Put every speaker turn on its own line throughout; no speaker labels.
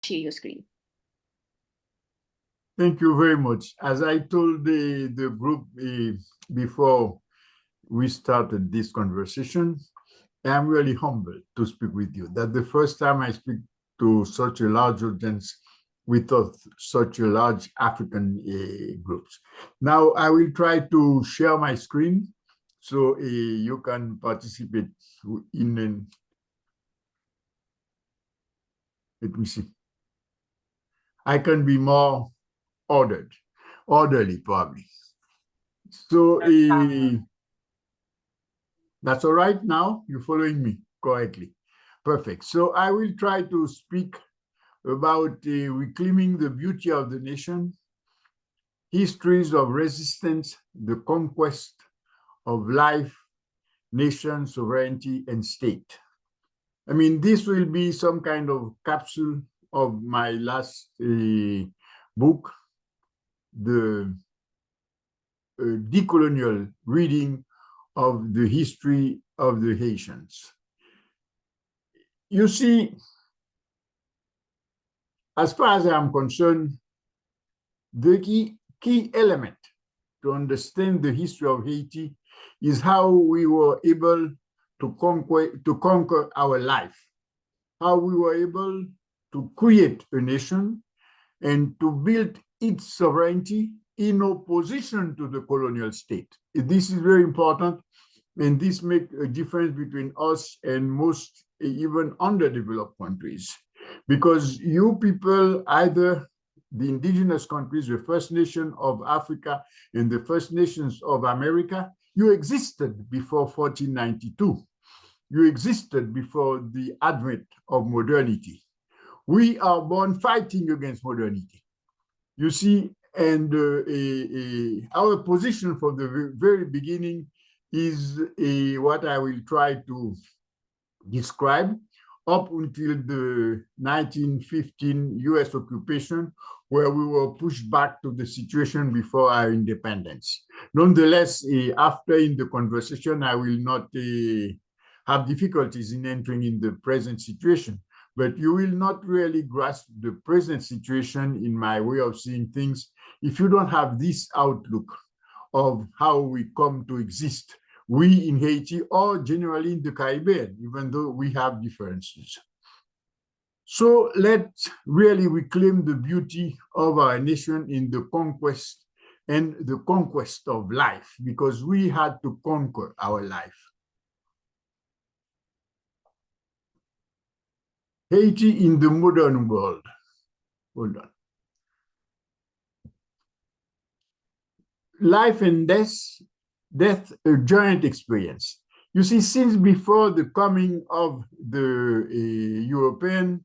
share your screen.
Thank you very much. As I told the group before we started this conversation, I'm really humbled to speak with you. That's the first time I speak to such a large audience with such a large African groups. Now, I will try to share my screen so you can participate in. Let me see. I can be more orderly probably. So that's all right now? You're following me correctly? Perfect. So I will try to speak about reclaiming the beauty of the nation, histories of resistance, the conquest of life, nation, sovereignty, and state. I mean, this will be some kind of capsule of my last book, the decolonial reading of the history of the Haitians. You see, as far as I'm concerned, the key element to understand the history of Haiti is how we were able to conquer our life, how we were able to create a nation and to build its sovereignty in opposition to the colonial state. This is very important, and this makes a difference between us and most even underdeveloped countries. Because you people, either the indigenous countries, the First Nation of Africa and the First Nations of America, you existed before 1492. You existed before the advent of modernity. We are born fighting against modernity. You see, and our position from the very beginning is what I will try to describe up until the 1915 US occupation, where we were pushed back to the situation before our independence. Nonetheless, after in the conversation, I will not have difficulties in entering in the present situation, but you will not really grasp the present situation in my way of seeing things if you don't have this outlook of how we come to exist, we in Haiti or generally in the Caribbean, even though we have differences. So let's really reclaim the beauty of our nation in the conquest and the conquest of life, because we had to conquer our life. Haiti in the modern world. Hold on. Life and death, a giant experience. You see, since before the coming of the European,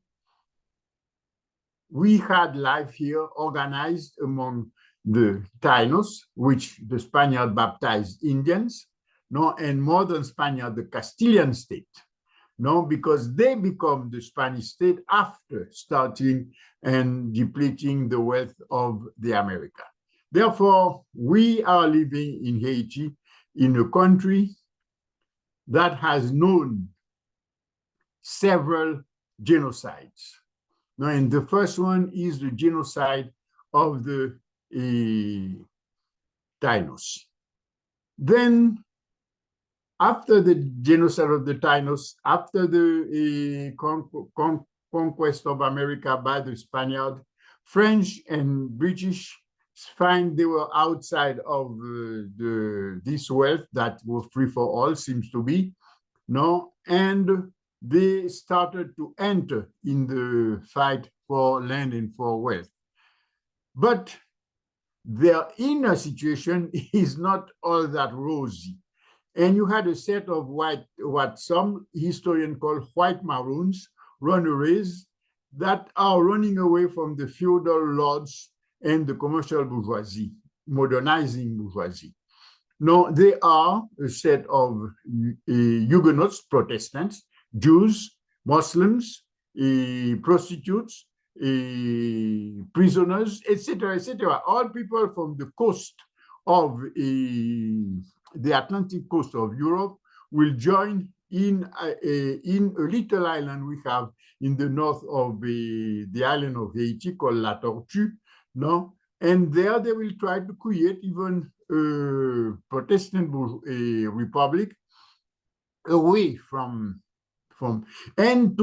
we had life here organized among the Tainos, which the Spaniard baptized Indians, no, and more than Spaniard, the Castilian state. No, because they become the Spanish state after starting and depleting the wealth of the America. Therefore, we are living in Haiti, in a country that has known several genocides. Now, and the first one is the genocide of the Tainos. Then, after the genocide of the Tainos, after the conquest of America by the Spaniard, French and British find they were outside of this wealth that was free for all, seems to be, no, and they started to enter in the fight for land and for wealth. But their inner situation is not all that rosy. And you had a set of what some historians call white maroons, runaways, that are running away from the feudal lords and the commercial bourgeoisie, modernizing bourgeoisie. No, they are a set of Huguenots, Protestants, Jews, Muslims, prostitutes, prisoners, etc., etc. All people from the coast of the Atlantic coast of Europe will join in a little island we have in the north of the island of Haiti called La Tortue, no? And there they will try to create even a Protestant republic away from and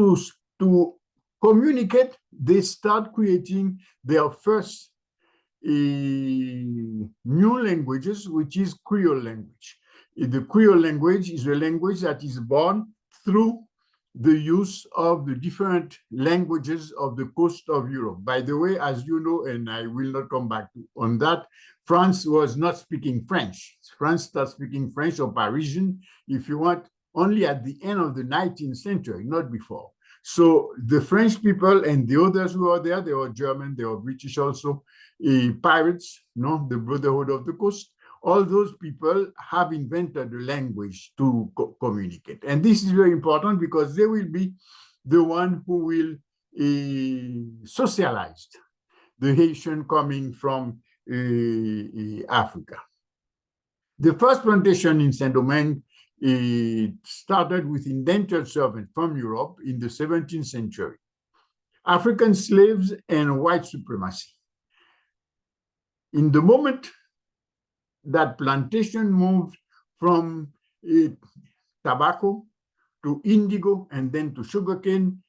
to communicate, they start creating their first new languages, which is Creole language. The Creole language is a language that is born through the use of the different languages of the coast of Europe. By the way, as you know, and I will not come back on that, France was not speaking French. France started speaking French or Parisian, if you want, only at the end of the 19th century, not before. So the French people and the others who are there, they were German, they were British also, pirates, no, the Brotherhood of the Coast. All those people have invented a language to communicate. And this is very important because they will be the one who will socialize the Haitian coming from Africa. The first plantation in Saint-Domingue started with indentured servants from Europe in the 17th century. African slaves and white supremacy. In the moment that plantation moved from tobacco to indigo and then to sugarcane,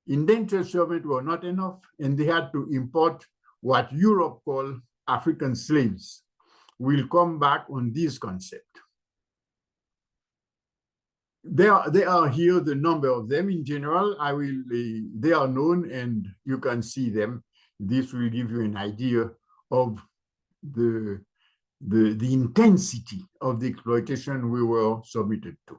indentured servants were not enough, and they had to import what Europe called African slaves. We'll come back on this concept. They are here, the number of them in general. They are known and you can see them. This will give you an idea of the intensity of the exploitation we were submitted to.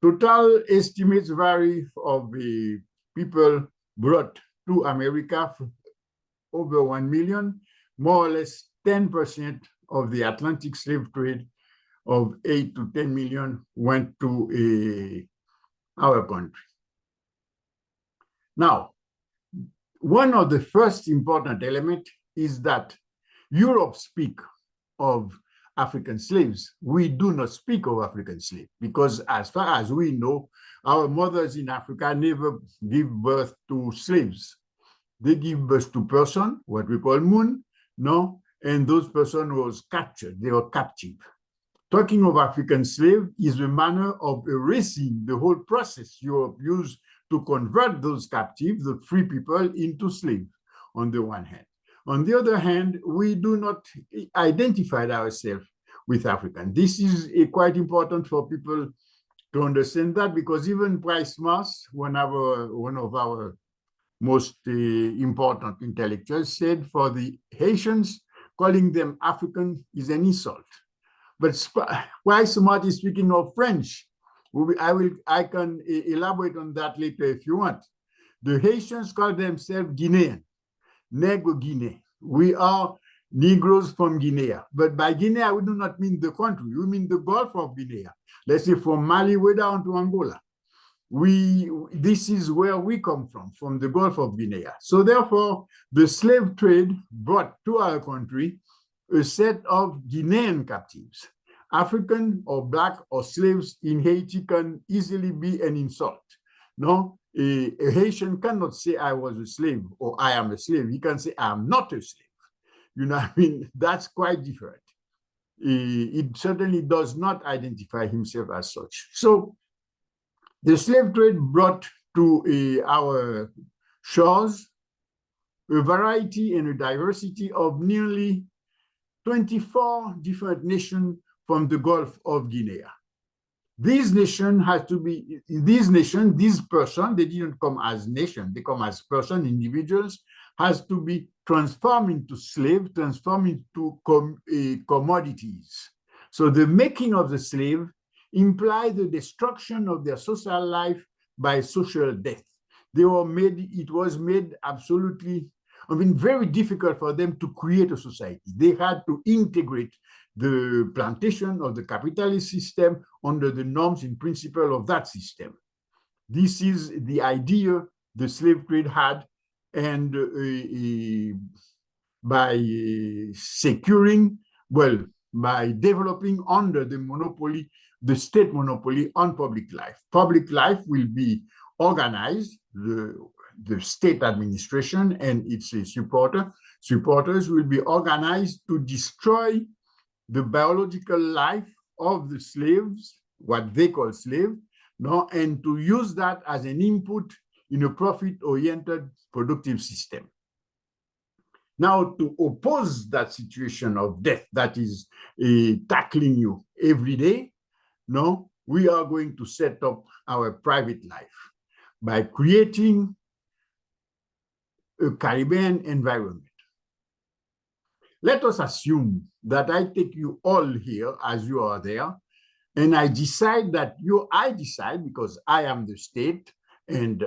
Total estimates vary of the people brought to America, over 1 million, more or less 10% of the Atlantic slave trade of 8 to 10 million went to our country. Now, one of the first important elements is that Europe speaks of African slaves. We do not speak of African slaves because as far as we know, our mothers in Africa never give birth to slaves. They give birth to person, what we call moon, no, and those person was captured, they were captive. Talking of African slave is a manner of erasing the whole process Europe used to convert those captives, the free people, into slaves, on the one hand. On the other hand, we do not identify ourselves with African. This is quite important for people to understand that, because even Price Moss, one of our most important intellectuals, said for the Haitians, calling them African is an insult. But Price Moss is speaking of French. I can elaborate on that later if you want. The Haitians call themselves Guinean, Negro Guinea. We are Negroes from Guinea. But by Guinea, we do not mean the country. We mean the Gulf of Guinea. Let's say from Mali way down to Angola. This is where we come from the Gulf of Guinea. So therefore, the slave trade brought to our country a set of Guinean captives. African or black or slaves in Haiti can easily be an insult. No, a Haitian cannot say I was a slave or I am a slave. He can say I'm not a slave. You know, I mean, that's quite different. It certainly does not identify himself as such. So the slave trade brought to our shores a variety and a diversity of nearly 24 different nations from the Gulf of Guinea. These nations has to be, these person, they didn't come as nation, they come as person, individuals, has to be transformed into slave, transformed into commodities. So the making of the slave implies the destruction of their social life by social death. It was made absolutely, very difficult for them to create a society. They had to integrate the plantation or the capitalist system under the norms and principles of that system. This is the idea the slave trade had, and by securing, by developing under the monopoly the state monopoly on public life. Public life will be organized, the state administration and its supporters will be organized to destroy the biological life of the slaves, what they call slaves, no, and to use that as an input in a profit-oriented productive system. Now, to oppose that situation of death that is tackling you every day, no, we are going to set up our private life by creating a Caribbean environment. Let us assume that I take you all here as you are there, and I decide that I decide, because I am the state and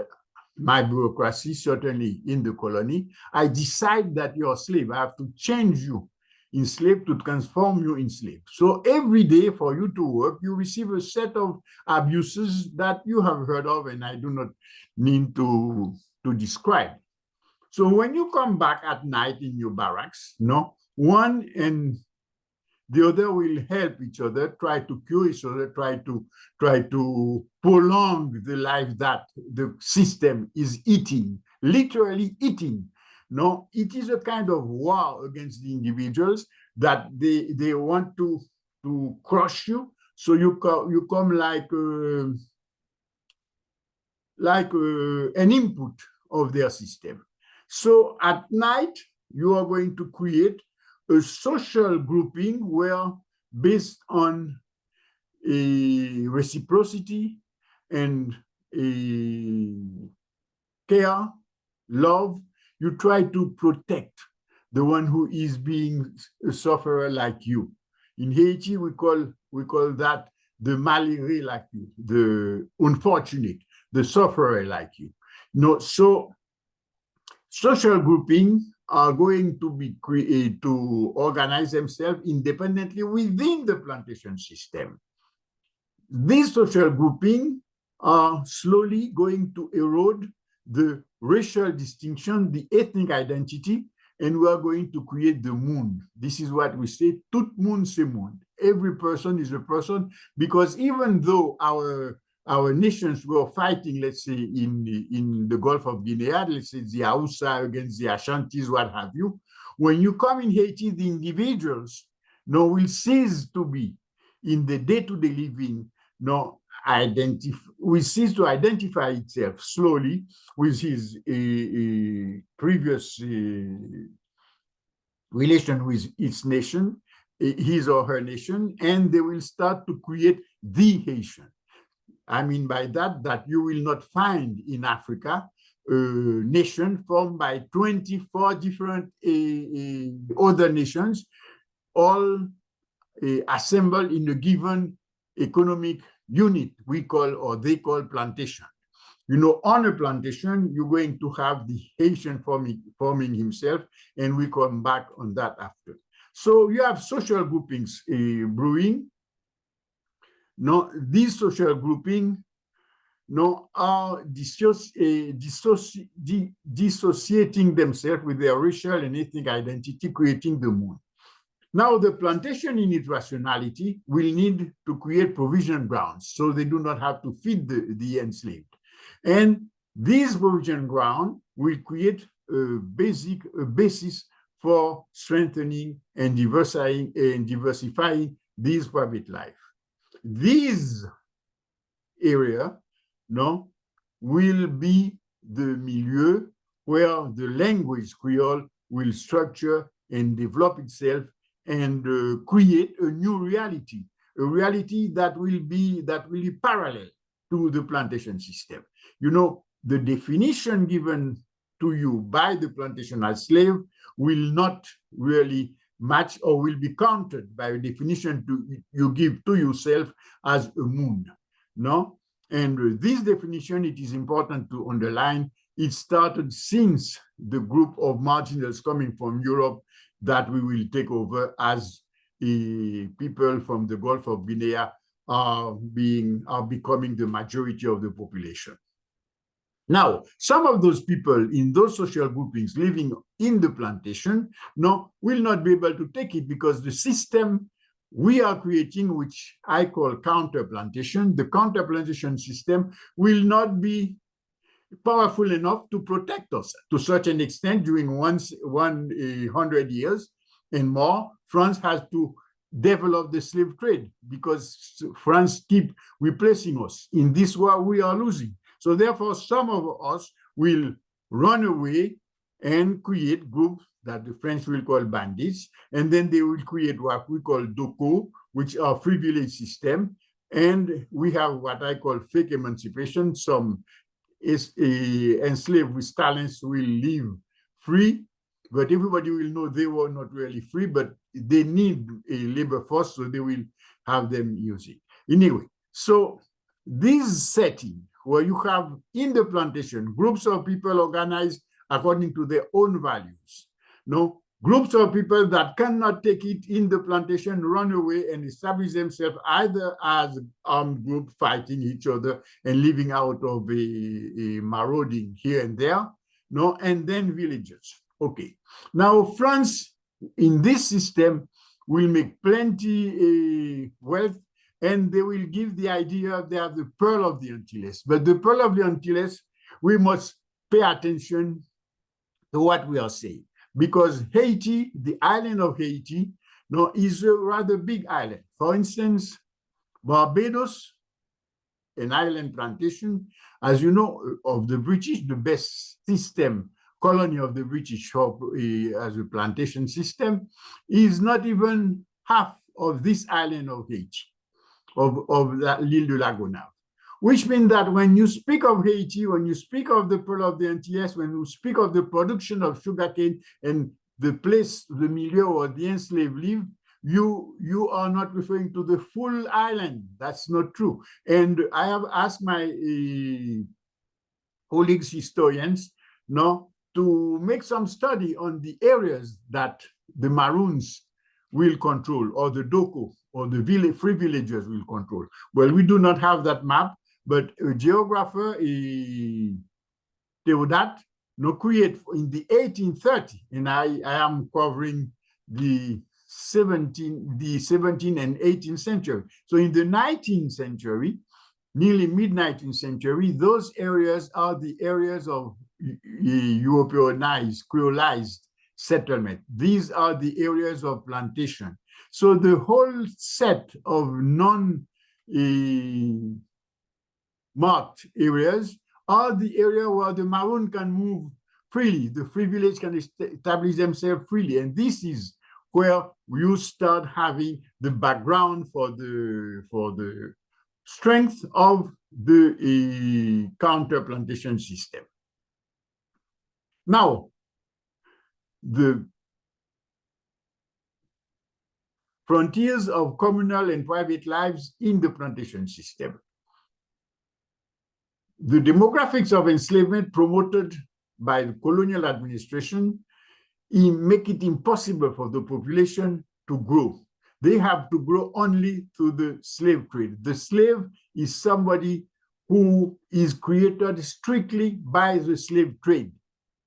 my bureaucracy, certainly in the colony, I decide that you're a slave. I have to change you in slave to transform you in slave. So every day for you to work, you receive a set of abuses that you have heard of, and I do not need to describe. So when you come back at night in your barracks, no, one and the other will help each other, try to cure each other, try to prolong the life that the system is eating, literally eating. No, it is a kind of war against the individuals that they want to crush you. So you come like an input of their system. So at night, you are going to create a social grouping where, based on a reciprocity and a care, love, you try to protect the one who is being a sufferer like you. In Haiti, we call that the malheureux like you, the unfortunate, the sufferer like you. No, so social grouping are going to be created to organize themselves independently within the plantation system. These social grouping are slowly going to erode the racial distinction, the ethnic identity, and we are going to create the moon. This is what we say, tout monde c'est monde. Every person is a person, because even though our nations were fighting, let's say, in the Gulf of Guinea, let's say the Hausa against the Ashantis, what have you. When you come in Haiti, the individuals will cease to be in the day-to-day living, will cease to identify itself slowly with his previous relation with its nation, his or her nation, and they will start to create the Haitian. I mean by that you will not find in Africa a nation formed by 24 different other nations, all assembled in a given economic unit they call plantation. On a plantation, you're going to have the Haitian forming himself, and we come back on that after. So you have social groupings brewing. No, these social grouping are dissociating themselves with their racial and ethnic identity, creating the moon. Now, the plantation in its rationality will need to create provision grounds so they do not have to feed the enslaved. And these provision grounds will create a basis for strengthening and diversifying this private life. These area will be the milieu where the language Creole will structure and develop itself and create a new reality, a reality that will be parallel to the plantation system. The definition given to you by the plantation as slave will not really match or will be countered by a definition you give to yourself as a moon. No? And this definition, it is important to underline, it started since the group of marginals coming from Europe that we will take over as people from the Gulf of Guinea are becoming the majority of the population. Now, some of those people in those social groupings living in the plantation will not be able to take it because the system we are creating, which I call counter-plantation. The counter-plantation system will not be powerful enough to protect us to such an extent during 100 years and more. France has to develop the slave trade because France keep replacing us. In this war, we are losing. So therefore, some of us will run away and create groups that the French will call bandits, and then they will create what we call DOCO, which are free village system, and we have what I call fake emancipation. Some enslaved with talents will live free, but everybody will know they were not really free, but they need a labor force, so they will have them use it. Anyway, so this setting where you have in the plantation groups of people organized according to their own values, no groups of people that cannot take it in the plantation, run away and establish themselves either as armed group fighting each other and living out of a marauding here and there, no, and then villages. Okay, now France in this system will make plenty wealth, and they will give the idea they have the pearl of the Antilles. But the pearl of the Antilles, we must pay attention to what we are saying, because Haiti, the island of Haiti, no, is a rather big island. For instance, Barbados, an island plantation, as you know, of the British, the best system, colony of the British as a plantation system, is not even half of this island of Haiti, of that l'île de la Gonâve. Which means that when you speak of Haiti, when you speak of the pearl of the Antilles, when you speak of the production of sugarcane and the place, the milieu or the enslaved live, you are not referring to the full island. That's not true. And I have asked my colleagues, historians, no, to make some study on the areas that the Maroons will control, or the DOCO, or the free villagers will control. Well, we do not have that map, but a geographer, Theodat, no, create in the 1830, and I am covering the 17th and 18th century. So in the 19th century, nearly mid-19th century, those areas are the areas of Europeanized, creolized settlement. These are the areas of plantation. So the whole set of non-marked areas are the area where the Maroon can move freely, the free village can establish themselves freely. And this is where you start having the background for the strength of the counter-plantation system. Now, the frontiers of communal and private lives in the plantation system. The demographics of enslavement promoted by the colonial administration make it impossible for the population to grow. They have to grow only through the slave trade. The slave is somebody who is created strictly by the slave trade.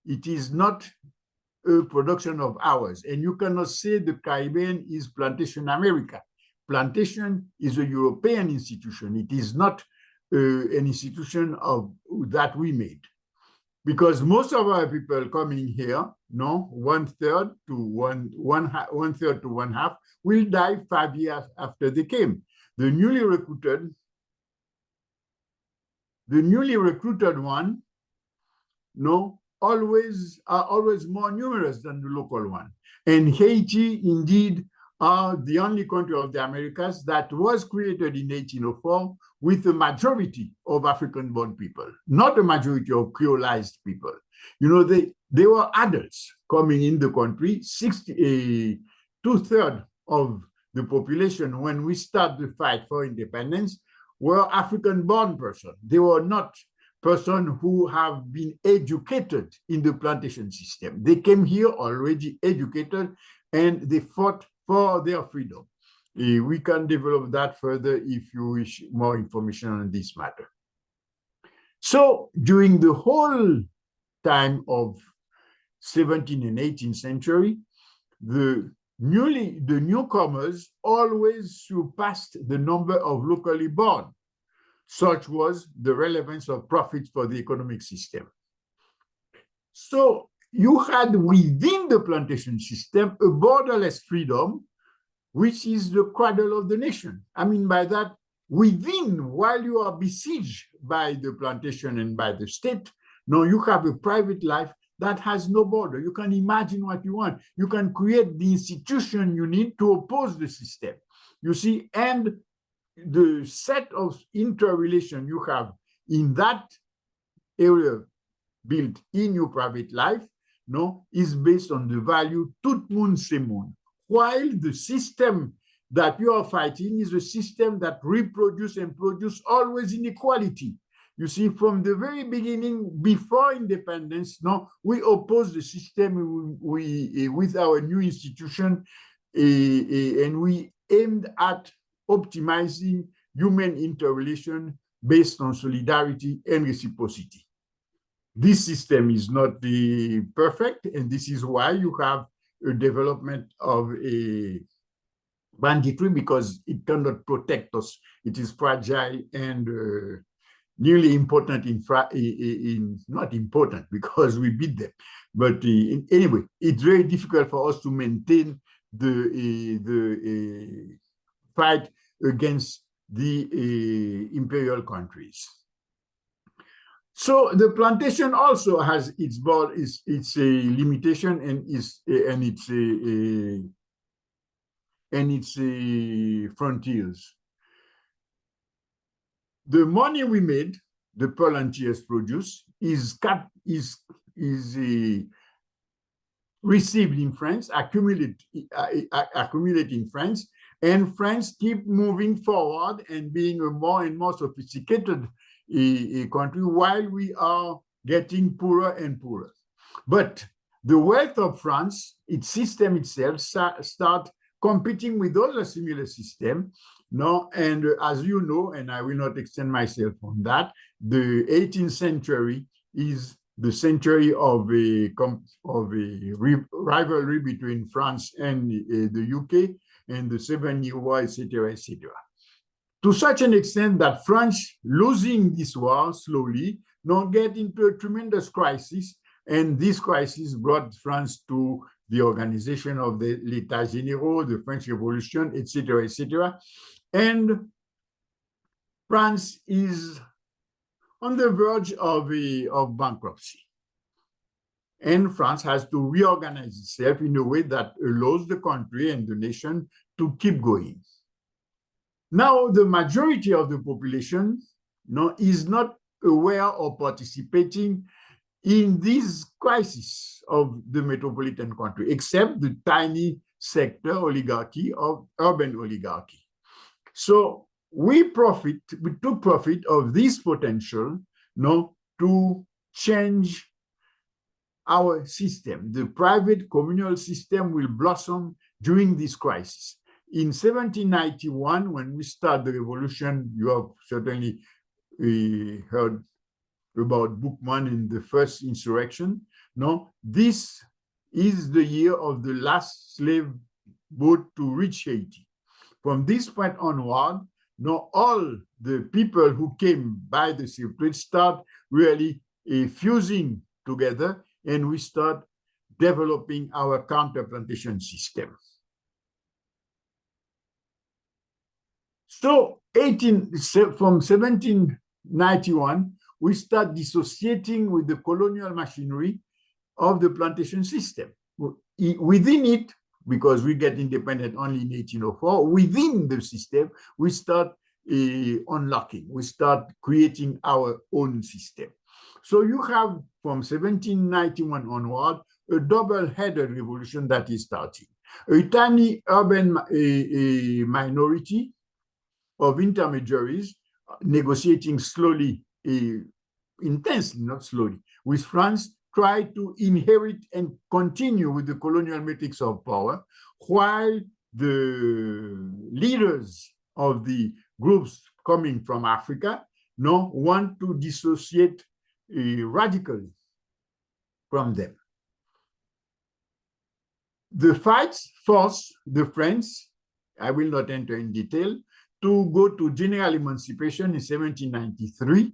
It is not a production of ours. And you cannot say the Caribbean is plantation America. Plantation is a European institution. It is not an institution of that we made. Because most of our people coming here, no, one third to one half, will die 5 years after they came. The newly recruited one, no, are always more numerous than the local one. And Haiti, indeed, are the only country of the Americas that was created in 1804 with a majority of African-born people, not a majority of creolized people. You know, they were adults coming in the country. 2/3 of the population, when we start the fight for independence, were African-born persons. They were not persons who have been educated in the plantation system. They came here already educated, and they fought for their freedom. We can develop that further if you wish more information on this matter. So during the whole time of 17th and 18th century, the the newcomers always surpassed the number of locally born. Such was the relevance of profits for the economic system. So you had within the plantation system a borderless freedom, which is the cradle of the nation. I mean by that, within, while you are besieged by the plantation and by the state, now you have a private life that has no border. You can imagine what you want. You can create the institution you need to oppose the system. You see, and the set of interrelation you have in that area built in your private life, no, is based on the value tout moun se moun. While the system that you are fighting is a system that reproduce and produce always inequality. You see, from the very beginning, before independence, no, we oppose the system with our new institution, and we aimed at optimizing human interrelation based on solidarity and reciprocity. This system is not perfect, and this is why you have a development of a banditry, because it cannot protect us. It is fragile and nearly important not important because we beat them, but anyway, it's very difficult for us to maintain the fight against the imperial countries. So the plantation also has its limitation and its frontiers. The money we made, the volunteers produce, is received in France, accumulate in France, and France keep moving forward and being a more and more sophisticated country while we are getting poorer and poorer. But the wealth of France, its system itself, start competing with other similar systems. No, and as you know, and I will not extend myself on that, the 18th century is the century of a rivalry between France and the UK, and the 7-Year War, etc., etc. To such an extent that France, losing this war slowly, now get into a tremendous crisis, and this crisis brought France to the organization of the l'État généraux, the French Revolution, etc., etc. And France is on the verge of bankruptcy. And France has to reorganize itself in a way that allows the country and the nation to keep going. Now, the majority of the population is not aware or participating in this crisis of the metropolitan country, except the tiny sector oligarchy of urban oligarchy. So we took profit of this potential to change our system. The private communal system will blossom during this crisis. In 1791, when we start the revolution, you have certainly heard about Bookman and the first insurrection. No, this is the year of the last slave boat to reach Haiti. From this point onward, all the people who came by the slave trade start really fusing together, and we start developing our counter-plantation system. So from 1791, we start dissociating with the colonial machinery of the plantation system. Within it, because we get independent only in 1804, within the system, we start unlocking, we start creating our own system. So you have, from 1791 onward, a double-headed revolution that is starting. A tiny urban minority of intermediaries negotiating slowly, intensely, not slowly, with France, try to inherit and continue with the colonial metrics of power, while the leaders of the groups coming from Africa want to dissociate radically from them. The fights forced the French, I will not enter in detail, to go to general emancipation in 1793,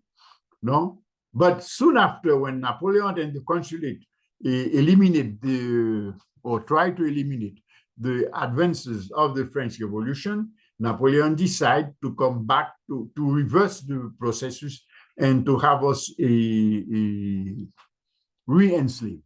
no? But soon after, when Napoleon and the consulate eliminate or try to eliminate the advances of the French Revolution, Napoleon decided to come back to reverse the processes and to have us re-enslaved.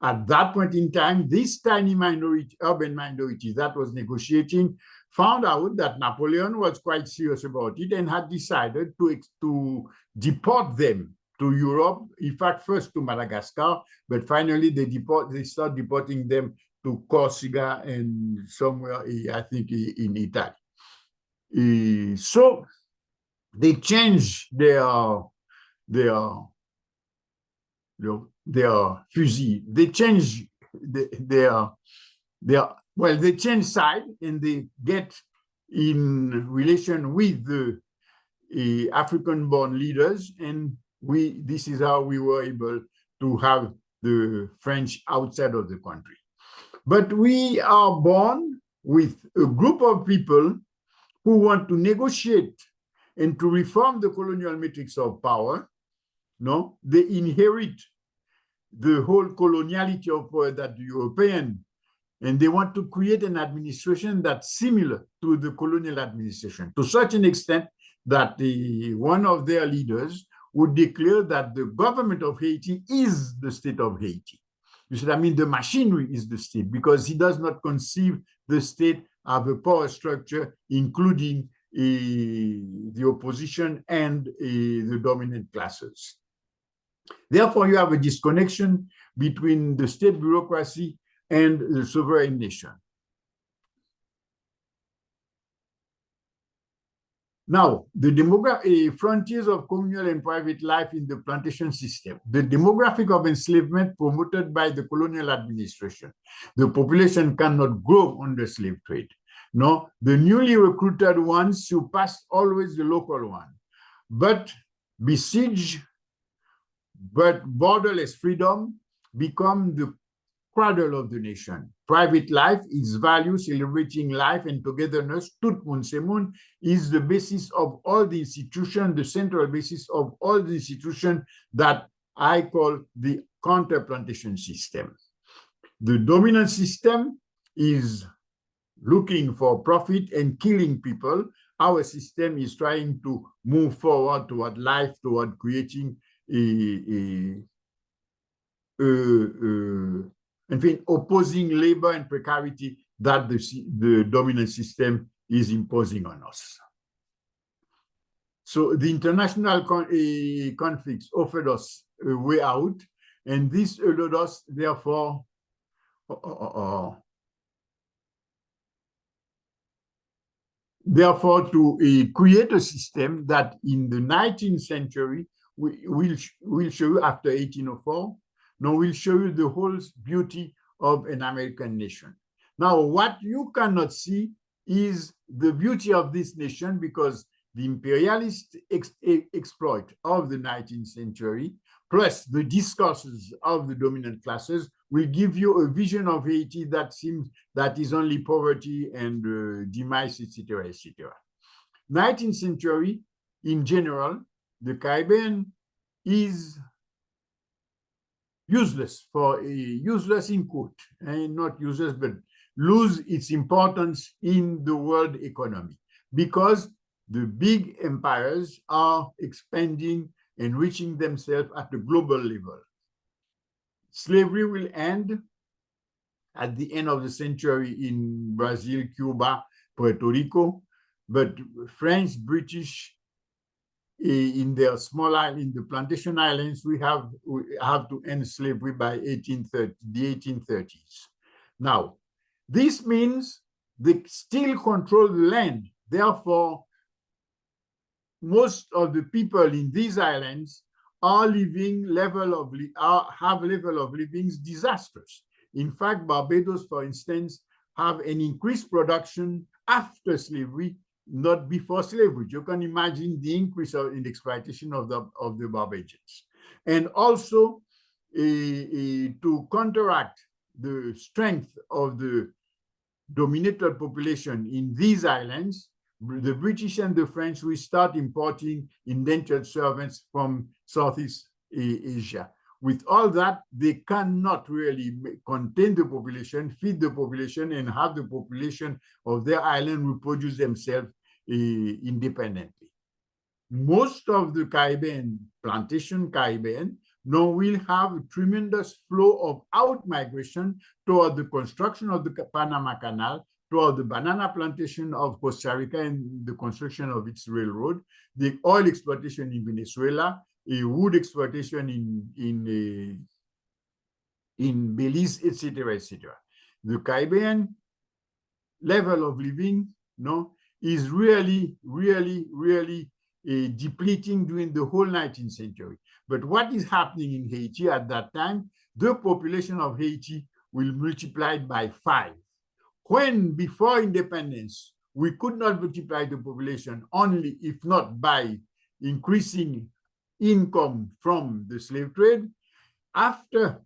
At that point in time, this tiny minority, urban minority that was negotiating, found out that Napoleon was quite serious about it and had decided to deport them to Europe, in fact, first to Madagascar, but finally they start deporting them to Corsica and somewhere, I think, in Italy. So they changed their fusil. They changed they change side and they get in relation with the African-born leaders, and this is how we were able to have the French outside of the country. But we are born with a group of people who want to negotiate and to reform the colonial matrix of power. No, they inherit the whole coloniality of power that the European, and they want to create an administration that's similar to the colonial administration, to such an extent that one of their leaders would declare that the government of Haiti is the state of Haiti. You see, I mean, the machinery is the state, because he does not conceive the state of a power structure, including the opposition and the dominant classes. Therefore, you have a disconnection between the state bureaucracy and the sovereign nation. Now, the frontiers of communal and private life in the plantation system, the demographic of enslavement promoted by the colonial administration. The population cannot grow under slave trade. No, the newly recruited ones surpass always the local one, but borderless freedom become the cradle of the nation. Private life is value, celebrating life and togetherness, tout moun se moun, is the basis of all the institutions, the central basis of all the institutions that I call the counter-plantation system. The dominant system is looking for profit and killing people. Our system is trying to move forward toward life, toward creating opposing labor and precarity that the dominant system is imposing on us. So the international conflicts offered us a way out, and this allowed us, therefore, to create a system that in the 19th century we'll show you after 1804. Now we'll show you the whole beauty of an American nation. Now, what you cannot see is the beauty of this nation, because the imperialist exploit of the 19th century, plus the discourses of the dominant classes, will give you a vision of Haiti that is only poverty and demise, etc., etc. 19th century, in general, the Caribbean is useless in quote, and not useless, but lose its importance in the world economy, because the big empires are expanding, enriching themselves at the global level. Slavery will end at the end of the century in Brazil, Cuba, Puerto Rico, but French, British, in their small island, in the plantation islands, we have to end slavery by the 1830s. Now, this means they still control the land. Therefore, most of the people in these islands are living have level of living disastrous. In fact, Barbados, for instance, have an increased production after slavery, not before slavery. You can imagine the increase in the exploitation of the Barbadians. And also to counteract the strength of the dominated population in these islands, the British and the French will start importing indentured servants from Southeast Asia. With all that, they cannot really contain the population, feed the population, and have the population of their island reproduce themselves independently. Most of the Caribbean, plantation Caribbean, now will have a tremendous flow of out-migration toward the construction of the Panama Canal, toward the banana plantation of Costa Rica and the construction of its railroad, the oil exploitation in Venezuela, wood exploitation in Belize, etc., etc. The Caribbean level of living, is really, really, really depleting during the whole 19th century. But what is happening in Haiti at that time, the population of Haiti will multiply by 5. When before independence, we could not multiply the population only if not by increasing income from the slave trade. After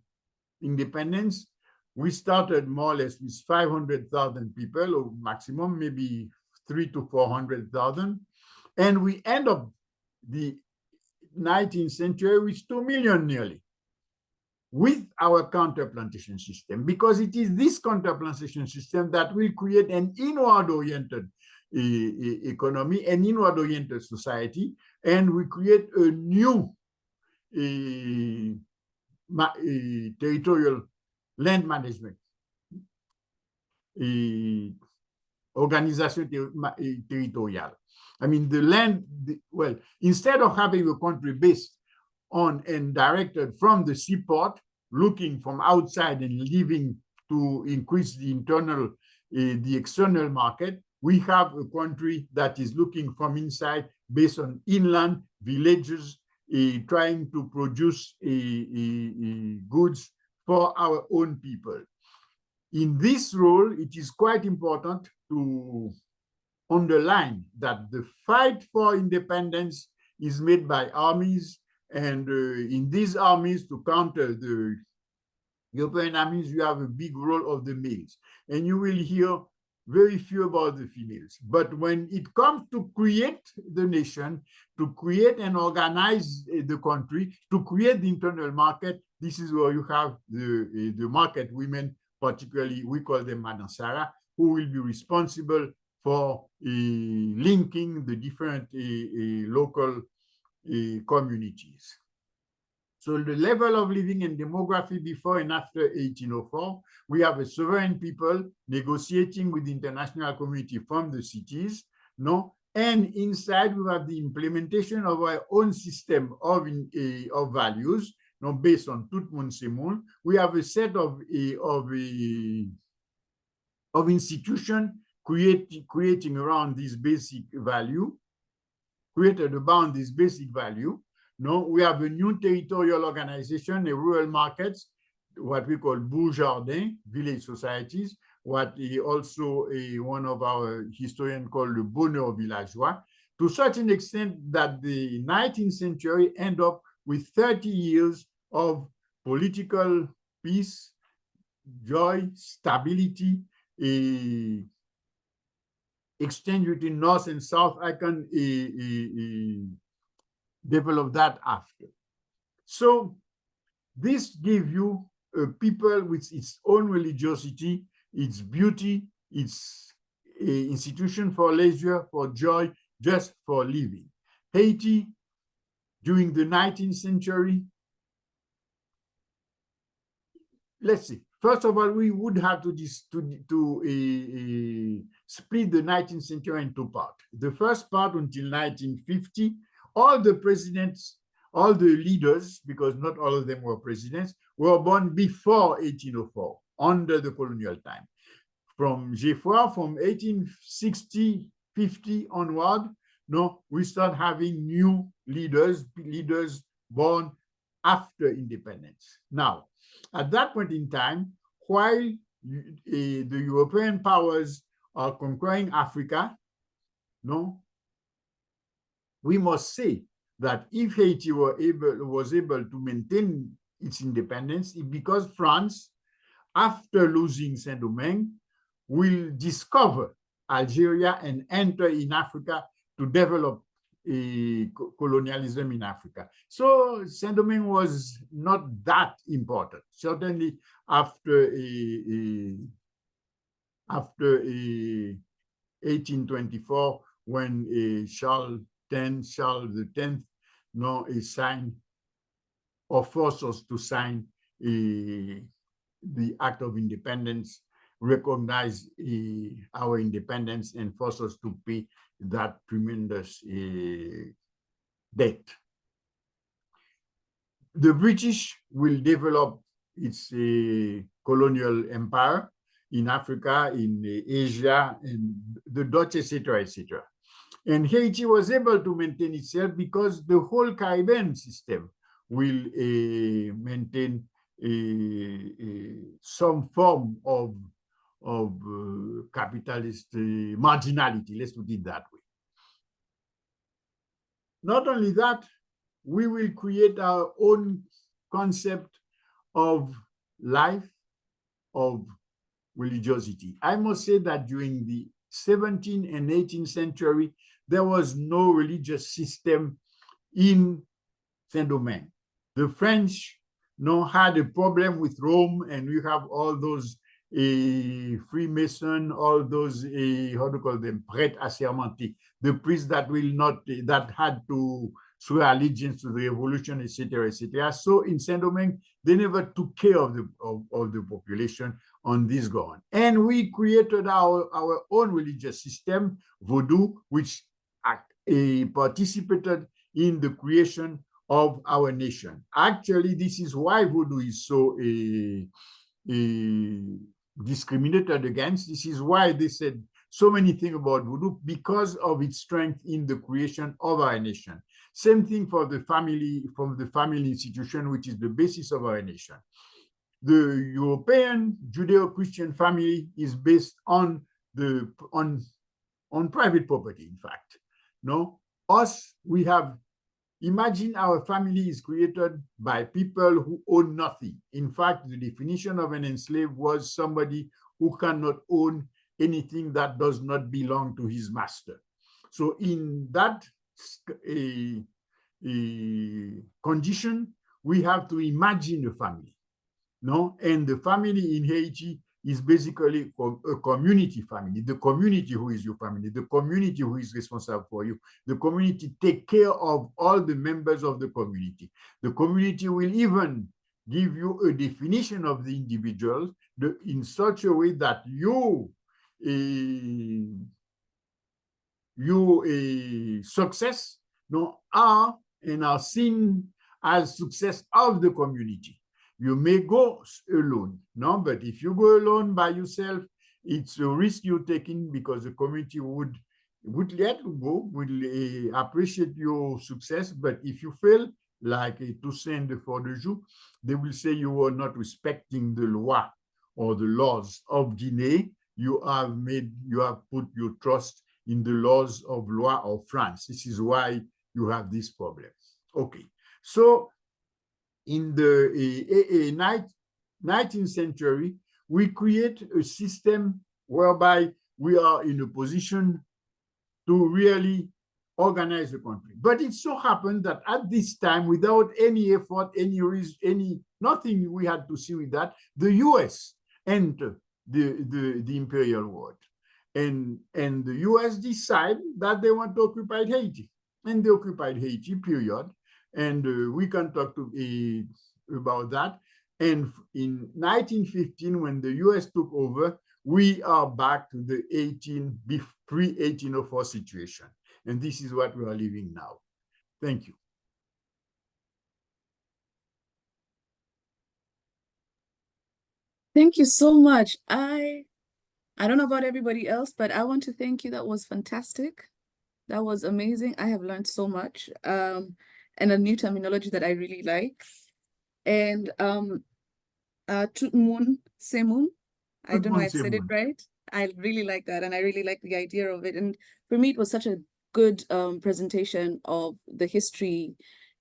independence, we started more or less with 500,000 people, or maximum maybe 300,000 to 400,000. And we end up the 19th century with 2 million nearly, with our counterplantation system, because it is this counterplantation system that will create an inward-oriented economy, an inward-oriented society, and we create a new territorial land management, organisation territorial. I mean, the land, well, instead of having a country based on and directed from the seaport, looking from outside and living to increase the internal, the external market, we have a country that is looking from inside based on inland villages, trying to produce goods for our own people. In this role, it is quite important to underline that the fight for independence is made by armies, and in these armies, to counter the European armies, you have a big role of the males, and you will hear very few about the females. But when it comes to create the nation, to create and organize the country, to create the internal market, this is where you have the market women, particularly we call them Manansara, who will be responsible for linking the different local communities. So the level of living and demography before and after 1804, we have a sovereign people negotiating with the international community from the cities, and inside we have the implementation of our own system of values, based on tout moun se moun. We have a set of institutions creating around this basic value, created around this basic value. We have a new territorial organization, a rural markets, what we call bourgeardin, village societies, what also one of our historians called le bonheur villageois, to such an extent that the 19th century end up with 30 years of political peace, joy, stability, exchange between North and South. I can develop that after. So this gives you a people with its own religiosity, its beauty, its institution for leisure, for joy, just for living. Haiti, during the 19th century, let's see. First of all, we would have to split the 19th century into parts. The first part until 1950, all the presidents, all the leaders, because not all of them were presidents, were born before 1804, under the colonial time. From Geoffroy, from 1860, 50 onward, we start having new leaders born after independence. Now, at that point in time, while the European powers are conquering Africa, we must say that if Haiti was able to maintain its independence, it's because France, after losing Saint-Domingue, will discover Algeria and enter in Africa to develop colonialism in Africa. So Saint-Domingue was not that important. Certainly after 1824, when Charles X signed or forced us to sign the Act of Independence, recognize our independence and force us to pay that tremendous debt. The British will develop its colonial empire in Africa, in Asia, and the Dutch, etc., etc. And Haiti was able to maintain itself because the whole Caribbean system will maintain some form of capitalist marginality, let's put it that way. Not only that, we will create our own concept of life, of religiosity. I must say that during the 17th and 18th century, there was no religious system in Saint-Domingue. The French had a problem with Rome, and we have all those Freemason, all those, how do you call them, prêtres assermentés, the priests that had to swear allegiance to the revolution, etc., etc. So in Saint-Domingue, they never took care of the population on this ground. And we created our own religious system, Vodou, which participated in the creation of our nation. Actually, this is why Vodou is so discriminated against. This is why they said so many things about Vodou, because of its strength in the creation of our nation. Same thing for the family, from the family institution, which is the basis of our nation. The European Judeo-Christian family is based on private property, in fact. No, us, we have, imagine our family is created by people who own nothing. In fact, the definition of an enslaved was somebody who cannot own anything that does not belong to his master. So in that condition, we have to imagine a family. No, and the family in Haiti is basically a community family. The community who is your family, the community who is responsible for you, the community take care of all the members of the community. The community will even give you a definition of the individual in such a way that your success are and are seen as success of the community. You may go alone, no, but if you go alone by yourself, it's a risk you're taking, because the community would let you go, will appreciate your success. But if you fail, like Toussaint de Fort-de-Joux, they will say you are not respecting the law or the laws of Guinea. You have put your trust in the laws of law of France. This is why you have this problem. Okay, so in the 19th century, we create a system whereby we are in a position to really organize the country. But it so happened that at this time, without any effort, nothing we had to see with that, the US entered the imperial world. And the US decided that they want to occupy Haiti. And they occupied Haiti, period. And we can talk about that. And in 1915, when the US took over, we are back to the pre-1804 situation. And this is what we are living now. Thank you.
Thank you so much. I don't know about everybody else, but I want to thank you. That was fantastic. That was amazing. I have learned so much. And a new terminology that I really like. And Tout Moon Semun. I don't know if I said it right. I really like that, and I really like the idea of it. And for me, it was such a good presentation of the history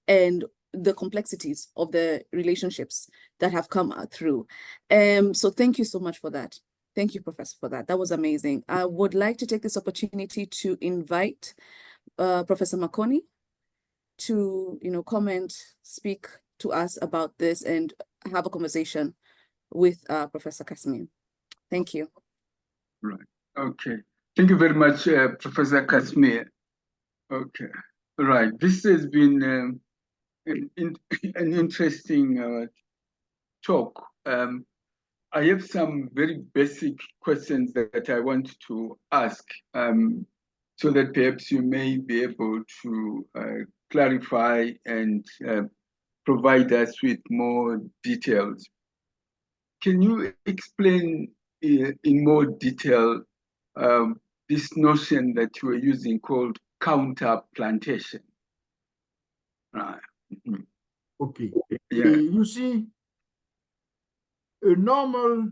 and the complexities of the relationships that have come through. So thank you so much for that. Thank you, Professor, for that. That was amazing. I would like to take this opportunity to invite Professor Makoni to, comment, speak to us about this and have a conversation with Professor Casimir. Thank you.
Right. Okay. Thank you very much, Professor Casimir. Okay. Right. This has been an interesting talk. I have some very basic questions that I want to ask, so that perhaps you may be able to clarify and provide us with more details. Can you explain in more detail this notion that you are using called counter-plantation?
Okay.
Yeah.
You see, a normal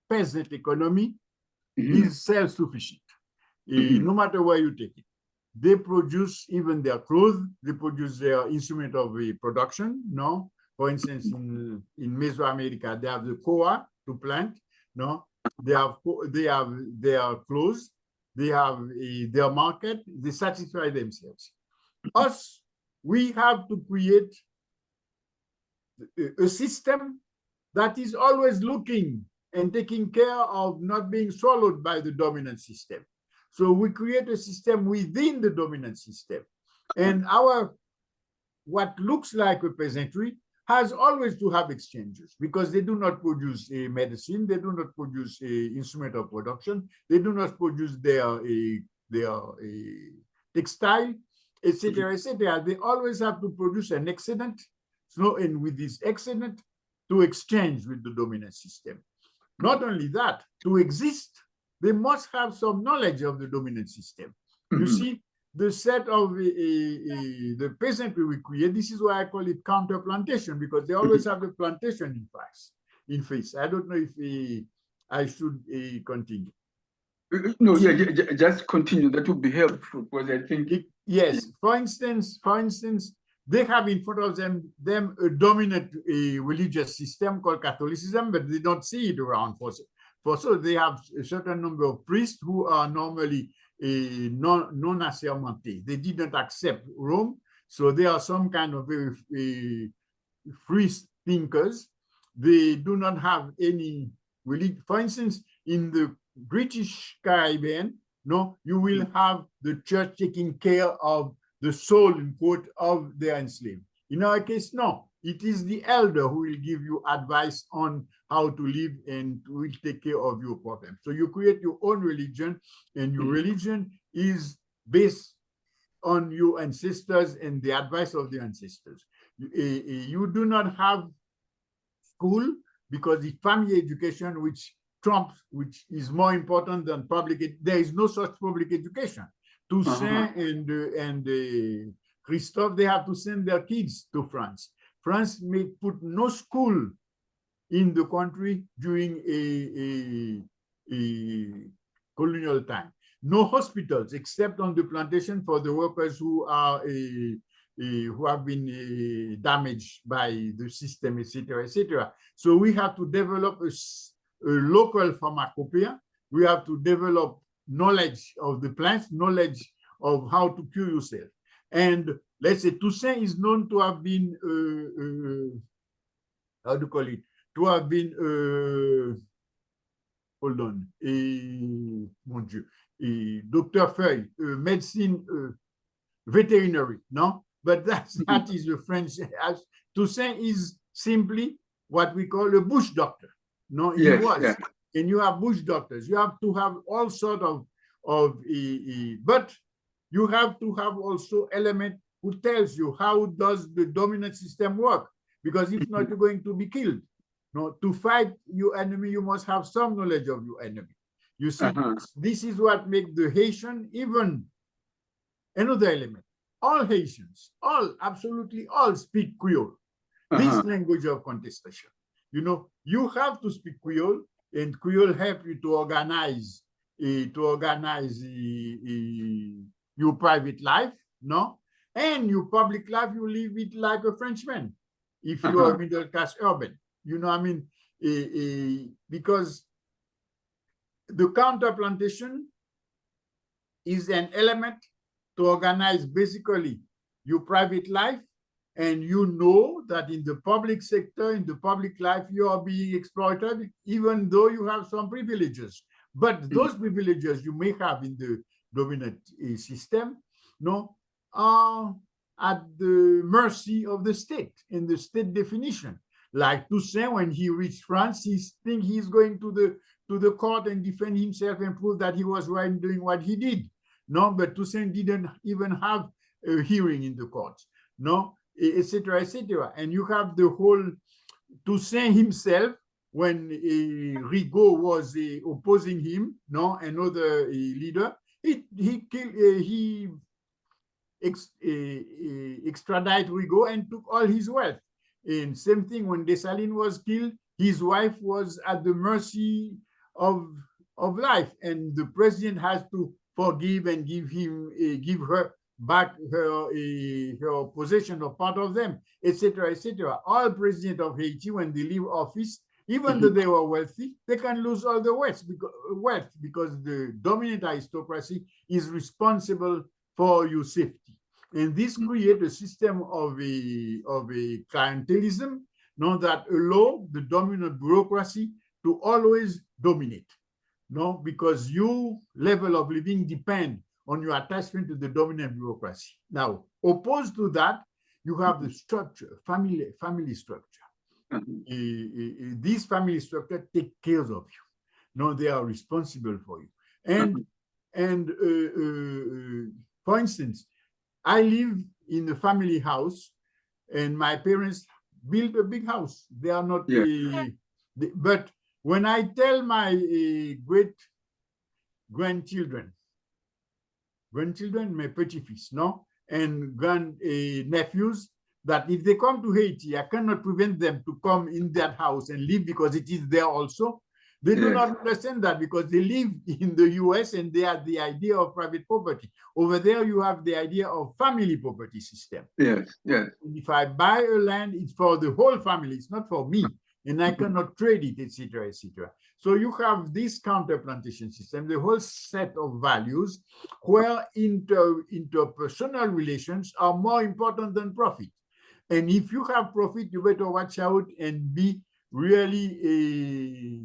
peasant economy is self-sufficient, no matter where you take it. They produce even their clothes, they produce their instrument of production, no? For instance, in Mesoamerica, they have the coa to plant, no? They have their clothes, they have their market, they satisfy themselves. Us, we have to create a system that is always looking and taking care of not being swallowed by the dominant system. So we create a system within the dominant system. And what looks like a peasantry has always to have exchanges, because they do not produce a medicine, they do not produce a instrument of production, they do not produce their textile, etc., etc. They always have to produce an excedent, so, and with this excedent, to exchange with the dominant system. Not only that, to exist, they must have some knowledge of the dominant system. You see, the set of the peasantry we create, this is why I call it counter-plantation, because they always have a plantation in face. I don't know if I should continue.
No, yeah, just continue. That would be helpful, because I think...
Yes, for instance, they have in front of them a dominant religious system called Catholicism, but they don't see it around. So they have a certain number of priests who are normally non-assermentés. They didn't accept Rome, so they are some kind of free thinkers. They do not have any religion. For instance, in the British Caribbean, no, you will have the church taking care of the soul, in quote, of their enslaved. In our case, no. It is the elder who will give you advice on how to live and will take care of your problem. So you create your own religion, and your religion is based on your ancestors and the advice of the ancestors. You do not have school, because the family education, which trumps, which is more important than public, there is no such public education. Toussaint and Christophe, they have to send their kids to France. France may put no school in the country during a colonial time. No hospitals except on the plantation for the workers who have been damaged by the system, etc., etc. So we have to develop a local pharmacopoeia. We have to develop knowledge of the plants, knowledge of how to cure yourself. And let's say Toussaint is known to have been, how do you call it? To have been, hold on, mon Dieu, Dr. Feuille, medicine, veterinary, no? But that is the French. Toussaint is simply what we call a bush doctor. No, he was. Yeah. And you have bush doctors. You have to have all sorts of but you have to have also element who tells you how does the dominant system work, because if not, you're going to be killed. No, to fight your enemy, you must have some knowledge of your enemy. You see, this is what makes the Haitian even another element. All Haitians, absolutely all speak Creole, this language of contestation. You know, you have to speak Creole, and Creole help you to organize your private life, no? and your public life, you live it like a Frenchman if you are middle class urban. You know, I mean, because the counter plantation is an element to organize basically your private life, and you know that in the public sector, in the public life, you are being exploited, even though you have some privileges. But those privileges you may have in the dominant system, no, are at the mercy of the state and the state definition. Like Toussaint, when he reached France, he thinks he's going to the court and defend himself and prove that he was right in doing what he did. No, but Toussaint didn't even have a hearing in the courts. No, etc., etc. And you have the whole Toussaint himself, when Rigaud was opposing him, no, another leader, he extradited Rigaud and took all his wealth. And same thing when Dessalines was killed, his wife was at the mercy of life, and the president has to forgive and give her back her possession of part of them, etc., etc. All presidents of Haiti, when they leave office, even though they were wealthy, they can lose all the wealth because the dominant aristocracy is responsible for your safety. And this creates a system of a clientelism, no, that allow the dominant bureaucracy to always dominate, no, because your level of living depends on your attachment to the dominant bureaucracy. Now, opposed to that, you have the structure, family structure. This family structure take care of you. No, they are responsible for you. And for instance, I live in a family house, and my parents built a big house. They are not, but when I tell my great grandchildren, my petit-fils, no, and grand nephews, that if they come to Haiti, I cannot prevent them to come in that house and live because it is there also. They do not understand that because they live in the US and they have the idea of private property. Over there, you have the idea of family property system.
Yes.
If I buy a land, it's for the whole family. It's not for me, and I cannot trade it, etc., etc. So you have this counter plantation system, the whole set of values where interpersonal relations are more important than profit. And if you have profit, you better watch out and be really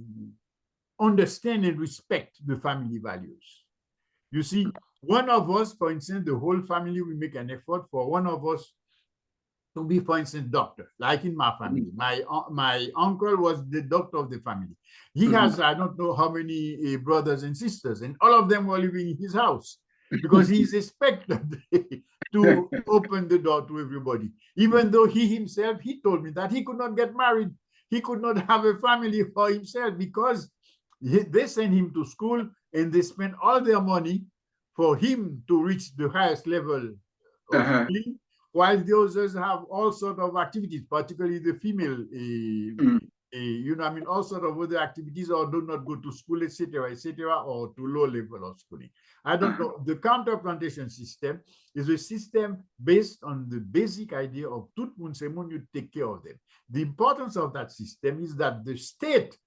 understand and respect the family values. You see, one of us, for instance, the whole family will make an effort for one of us to be, for instance, doctor, like in my family. My uncle was the doctor of the family. He has, I don't know how many brothers and sisters, and all of them were living in his house because he is expected to open the door to everybody. Even though he himself, he told me that he could not get married. He could not have a family for himself because they sent him to school and they spent all their money for him to reach the highest level of schooling, while the others have all sorts of activities, particularly the female, you know, I mean, all sorts of other activities, or do not go to school, etc., or to low level of schooling. I don't know. The counter plantation system is a system based on the basic idea of tout moun se moun, you take care of them. The importance of that system is that the state,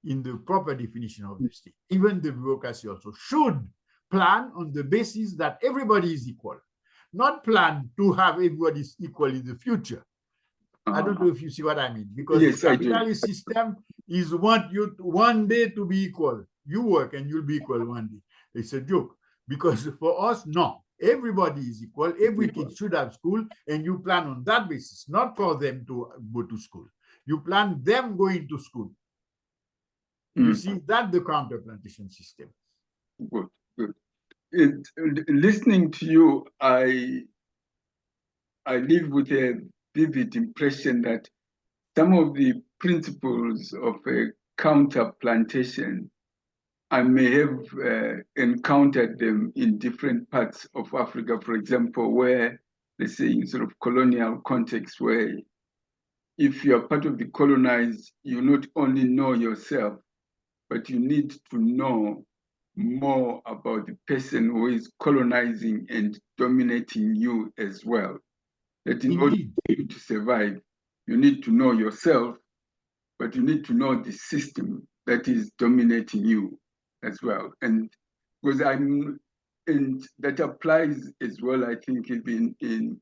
in the proper definition of the state, even the bureaucracy also, should plan on the basis that everybody is equal, not plan to have everybody equal in the future. I don't know if you see what I mean, because the capitalist system is want you to, one day to be equal. You work and you'll be equal one day. It's a joke, because for us, no, everybody is equal. Every kid should have school, and you plan on that basis, not for them to go to school. You plan them going to school. You see, that's the counter plantation system.
Good. Listening to you, I live with a vivid impression that some of the principles of a counter plantation, I may have encountered them in different parts of Africa, for example, where, let's say, in sort of colonial context, where if you're part of the colonized, you not only know yourself, but you need to know more about the person who is colonizing and dominating you as well. That in order for you to survive, you need to know yourself, but you need to know the system that is dominating you as well. And because and that applies as well, I think, even in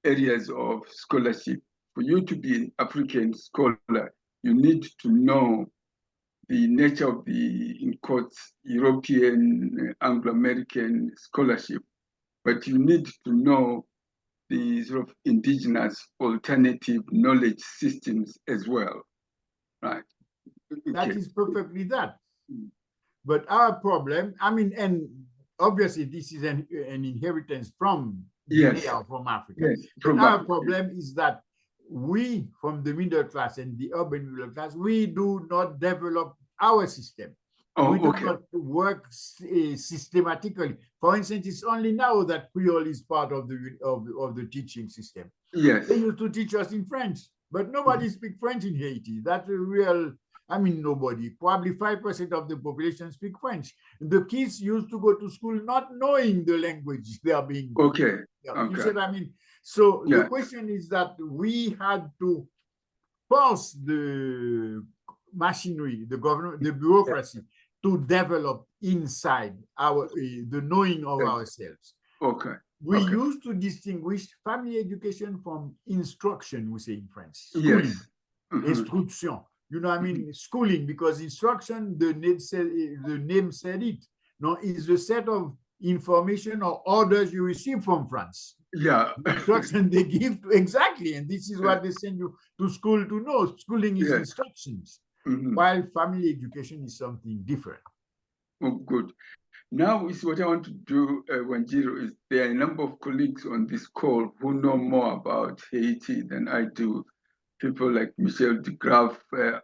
areas of scholarship. For you to be an African scholar, you need to know the nature of the, in quotes, European, Anglo-American scholarship, but you need to know the sort of indigenous alternative knowledge systems as well, right?
That
Okay.
is perfectly that. But our problem, I mean, and obviously this is an inheritance from Guinea or from Africa.
Yes,
but our problem is that we, from the middle class and the urban middle class, we do not develop our system. We do not work systematically. For instance, it's only now that Creole is part of the teaching system.
Yes.
They used to teach us in French, but nobody speaks French in Haiti. That's a real, I mean, nobody. Probably 5% of the population speak French. The kids used to go to school not knowing the language they are being.
Okay.
You see what I mean? So the question is that we had to force the machinery, the government, the bureaucracy to develop inside our the knowing of ourselves.
Okay.
We used to distinguish family education from instruction, we say in French.
Schooling.
Yes. Instruction. You know what I mean? Schooling, because instruction, the name said it. No, is a set of information or orders you receive from France.
Yeah.
Instruction they give exactly, and this is what they send you to school to know. Schooling is instructions, while family education is something different.
Oh, good. Now is what I want to do, Wanjiro, is there are a number of colleagues on this call who know more about Haiti than I do. People like Michel de Graaf,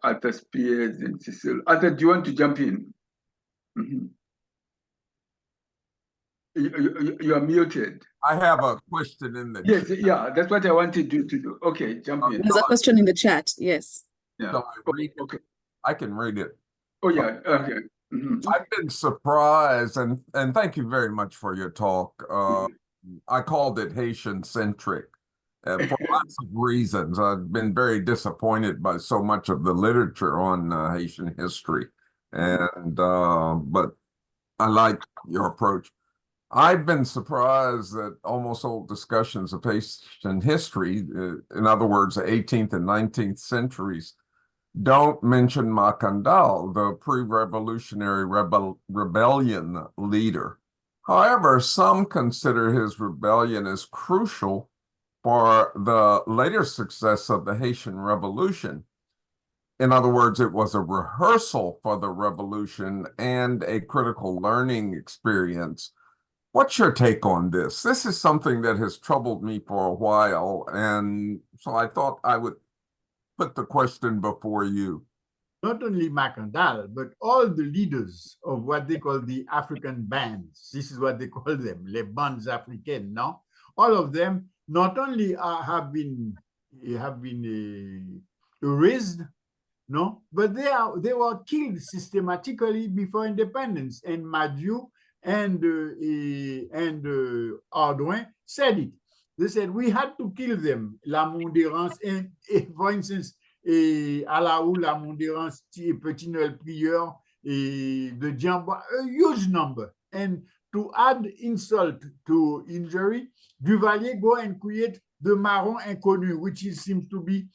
Arthur Spears, and Cecile. Arthur, do you want to jump in? You are muted.
I have a question in the
chat. Yes, yeah, that's what I wanted you to do. Okay, jump in.
There's a question in the chat, yes.
Yeah.
Okay. I can read it.
Oh, yeah, okay.
I've been surprised, and thank you very much for your talk. I called it Haitian-centric for lots of reasons. I've been very disappointed by so much of the literature on Haitian history, and but I like your approach. I've been surprised that almost all discussions of Haitian history, in other words, the 18th and 19th centuries, don't mention Macandal, the pre-revolutionary rebellion leader. However, some consider his rebellion as crucial for the later success of the Haitian Revolution. In other words, it was a rehearsal for the revolution and a critical learning experience. What's your take on this? This is something that has troubled me for a while, and so I thought I would put the question before you.
Not only Macandal, but all the leaders of what they call the African bands. This is what they call them, les bandes africaines, no? All of them not only have been erased, no, but they were killed systematically before independence. And Madiou and Ardouin said it. They said we had to kill them. La Mondérance, and for instance, Alaou, La Mondérance, Petit Noël Prieur, the Djambois, a huge number. And to add insult to injury, Duvalier go and create the Marron Inconnu, which seems to be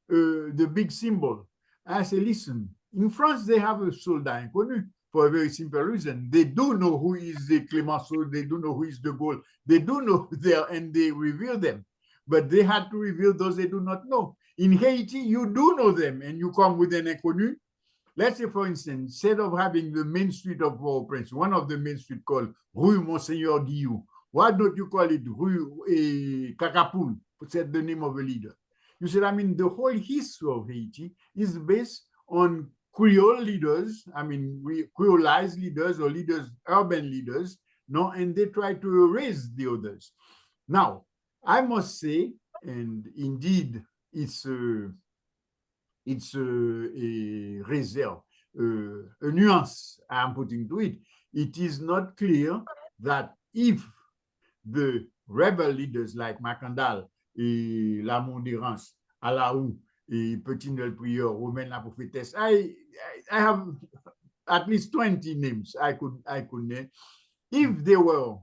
the big symbol. I say, listen, in France, they have a soldat inconnu for a very simple reason. They do know who is the Clemenceau, they do know who is de Gaulle, they do know there, and they reveal them. But they had to reveal those they do not know. In Haiti, you do know them, and you come with an inconnu. Let's say, for instance, instead of having the main street of Port-au-Prince, one of the main streets called Rue Monseigneur Guillou, why don't you call it Rue Cacapoul? That's the name of a leader. You said, I mean, the whole history of Haiti is based on Creole leaders, I mean, Creolized leaders or leaders, urban leaders, no, and they try to erase the others. Now, I must say, and indeed, it's a reserve, a nuance I'm putting to it, it is not clear that if the rebel leaders like Macandal, Lamont-Durance, Alaou, Petit Nel Prieur, Romain la Prophétesse, I have at least 20 names I could name. If they were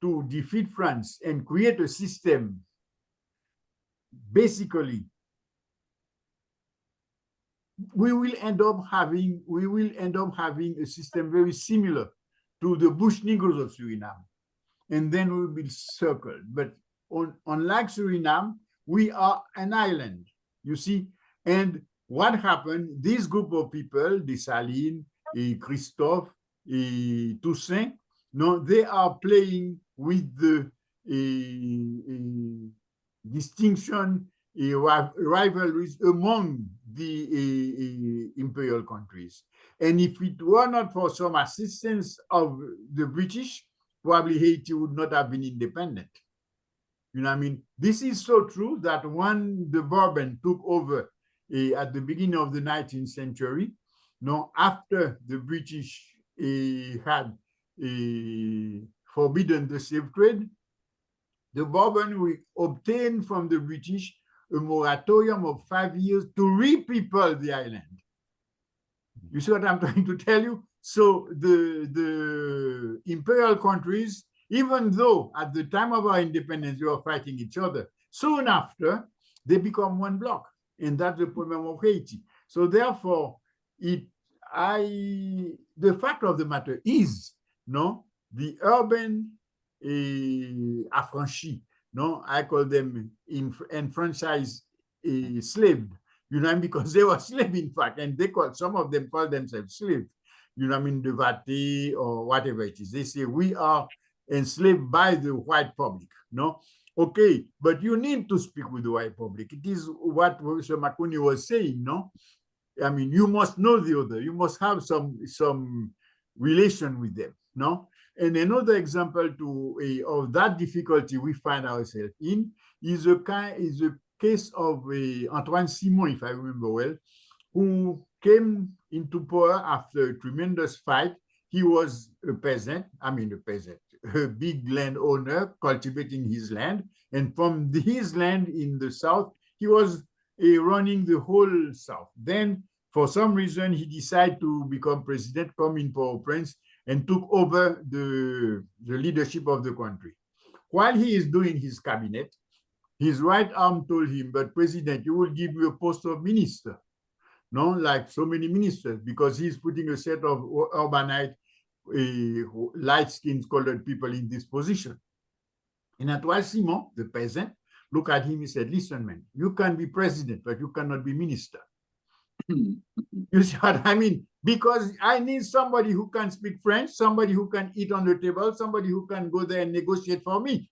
to defeat France and create a system, basically, we will end up having a system very similar to the Bush Negroes of Suriname, and then we will be circled. But unlike Suriname, we are an island, you see. And what happened? This group of people, Dessalines, Christophe, Toussaint, no, they are playing with the distinction, rivalries among the imperial countries. And if it were not for some assistance of the British, probably Haiti would not have been independent. You know what I mean? This is so true that when the Bourbon took over at the beginning of the 19th century, no, after the British had forbidden the slave trade, the Bourbon will obtain from the British a moratorium of 5 years to re-people the island. You see what I'm trying to tell you? So the imperial countries, even though at the time of our independence, they were fighting each other, soon after, they become one bloc. And that's the problem of Haiti. So therefore, the fact of the matter is, no, the urban affranchis, no, I call them enfranchised slaved, you know, because they were slaves, in fact, and some of them call themselves slaves, you know, I mean, the Vati or whatever it is. They say we are enslaved by the white public, no? Okay, but you need to speak with the white public. It is what Professor Makuni was saying, no? I mean, you must know the other. You must have some relation with them, no? And another example of that difficulty we find ourselves in is a case of Antoine Simon, if I remember well, who came into power after a tremendous fight. He was a peasant, a big landowner cultivating his land. And from his land in the south, he was running the whole south. Then, for some reason, he decided to become president, come in Port-au-Prince, and took over the leadership of the country. While he is doing his cabinet, his right arm told him, but President, you will give me a post of minister, no, like so many ministers, because he's putting a set of urbanite, light-skinned colored people in this position. And Antoine Simon, the peasant, looked at him and said, listen, man, you can be president, but you cannot be minister. You see what I mean? Because I need somebody who can speak French, somebody who can eat on the table, somebody who can go there and negotiate for me.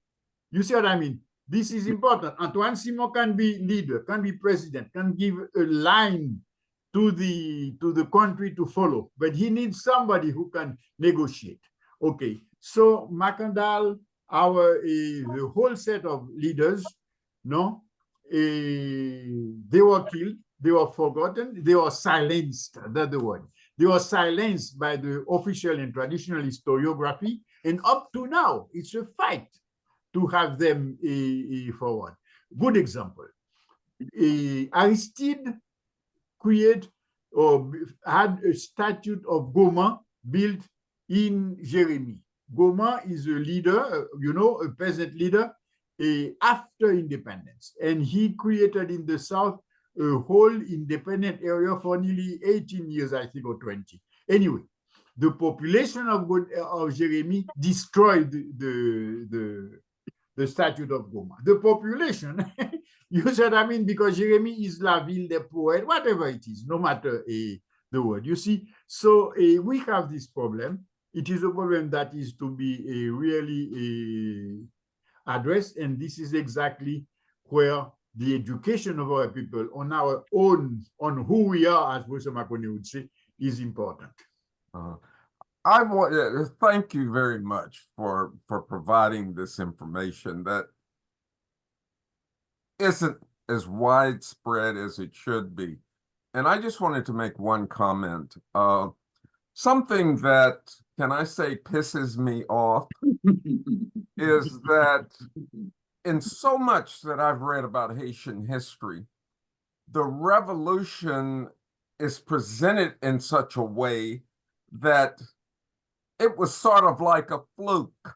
You see what I mean? This is important. Antoine Simon can be leader, can be president, can give a line to the country to follow, but he needs somebody who can negotiate. Okay, so Macandal, the whole set of leaders, no, they were killed. They were forgotten. They were silenced. That's the word. They were silenced by the official and traditional historiography. And up to now, it's a fight to have them forward. Good example. Aristide had a statue of Gaumont built in Jérémie. Gaumont is a leader, a peasant leader after independence. And he created in the south a whole independent area for nearly 18 years, I think, or 20. Anyway, the population of Jérémie destroyed the statue of Gaumont. The population, you said, I mean, because Jérémie is la ville des poètes, whatever it is, no matter the word. You see, so we have this problem. It is a problem that is to be really addressed, and this is exactly where the education of our people on our own, on who we are, as Professor Makoni would say, is important.
I want to thank you very much for providing this information that isn't as widespread as it should be. And I just wanted to make one comment. Something that can I say pisses me off is that in so much that I've read about Haitian history, the revolution is presented in such a way that it was sort of like a fluke.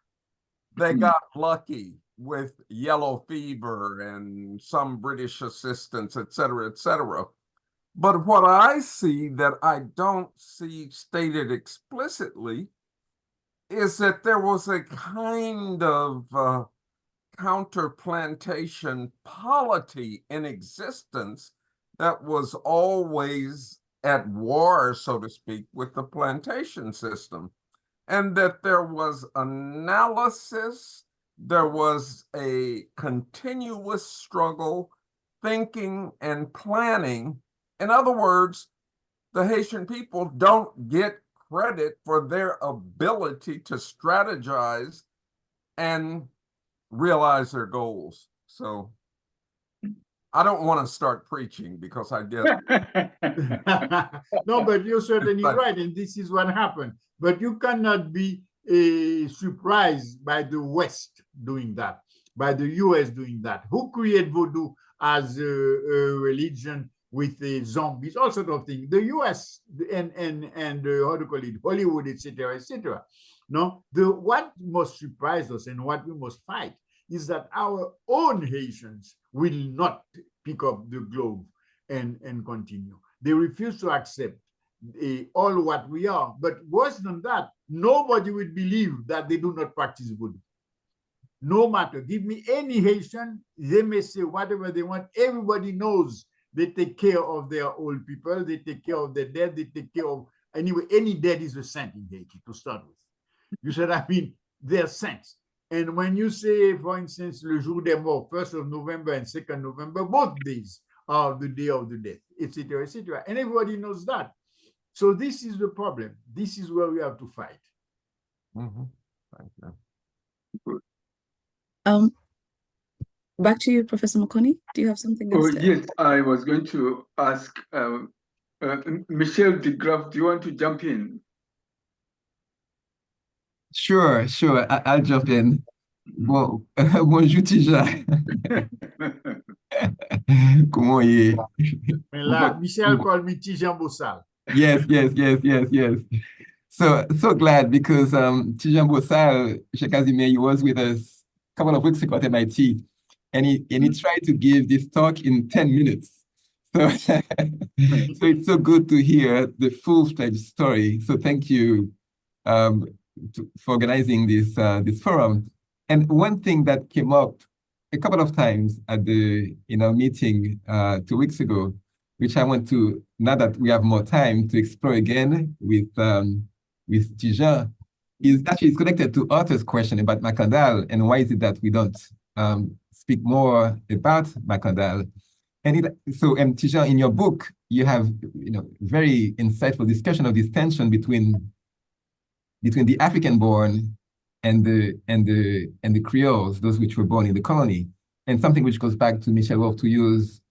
They got lucky with yellow fever and some British assistance, et cetera, et cetera. But what I see that I don't see stated explicitly is that there was a kind of counter-plantation polity in existence that was always at war, so to speak, with the plantation system. And that there was analysis, there was a continuous struggle, thinking and planning. In other words, the Haitian people don't get credit for their ability to strategize and realize their goals. So I don't want to start preaching because I did.
No, but you're certainly
But-
right, and this is what happened. But you cannot be surprised by the West doing that, by the US doing that. Who created voodoo as a religion with zombies, all sort of things? The US and how do you call it, Hollywood, etc., etc. No, what must surprise us and what we must fight is that our own Haitians will not pick up the globe and continue. They refuse to accept all what we are. But worse than that, nobody would believe that they do not practice voodoo. No matter, give me any Haitian, they may say whatever they want. Everybody knows they take care of their old people, they take care of their dead, they take care of, anyway, any dead is a saint in Haiti to start with. You said, I mean, they're saints. And when you say, for instance, le jour des morts, 1st of November and 2nd November, both days are the day of the death, etc., etc. And everybody knows that. So this is the problem. This is where we have to fight.
Mm-hmm. Thank you.
Back to you, Professor Makoni. Do you have something else to add?
Yes, I was going to ask Michel de Graaf, do you want to jump in?
Sure. I'll jump in. Bon, bonjour Tija. Comment est?
And like Michel called me Tijan Bossal.
Yes. So glad because Tijan Bossal, Casimir, he was with us a couple of weeks ago at MIT, and he tried to give this talk in 10 minutes. So, so it's so good to hear the full-fledged story. So thank you for organizing this forum. And one thing that came up a couple of times at the meeting 2 weeks ago, which I want to, now that we have more time, to explore again with Tijan, is actually connected to Arthur's question about Macandal and why is it that we don't speak more about Macandal. And Tijan, in your book, you have very insightful discussion of this tension between the African-born and the Creoles, those which were born in the colony, and something which goes back to Michel Wolf-Touyour's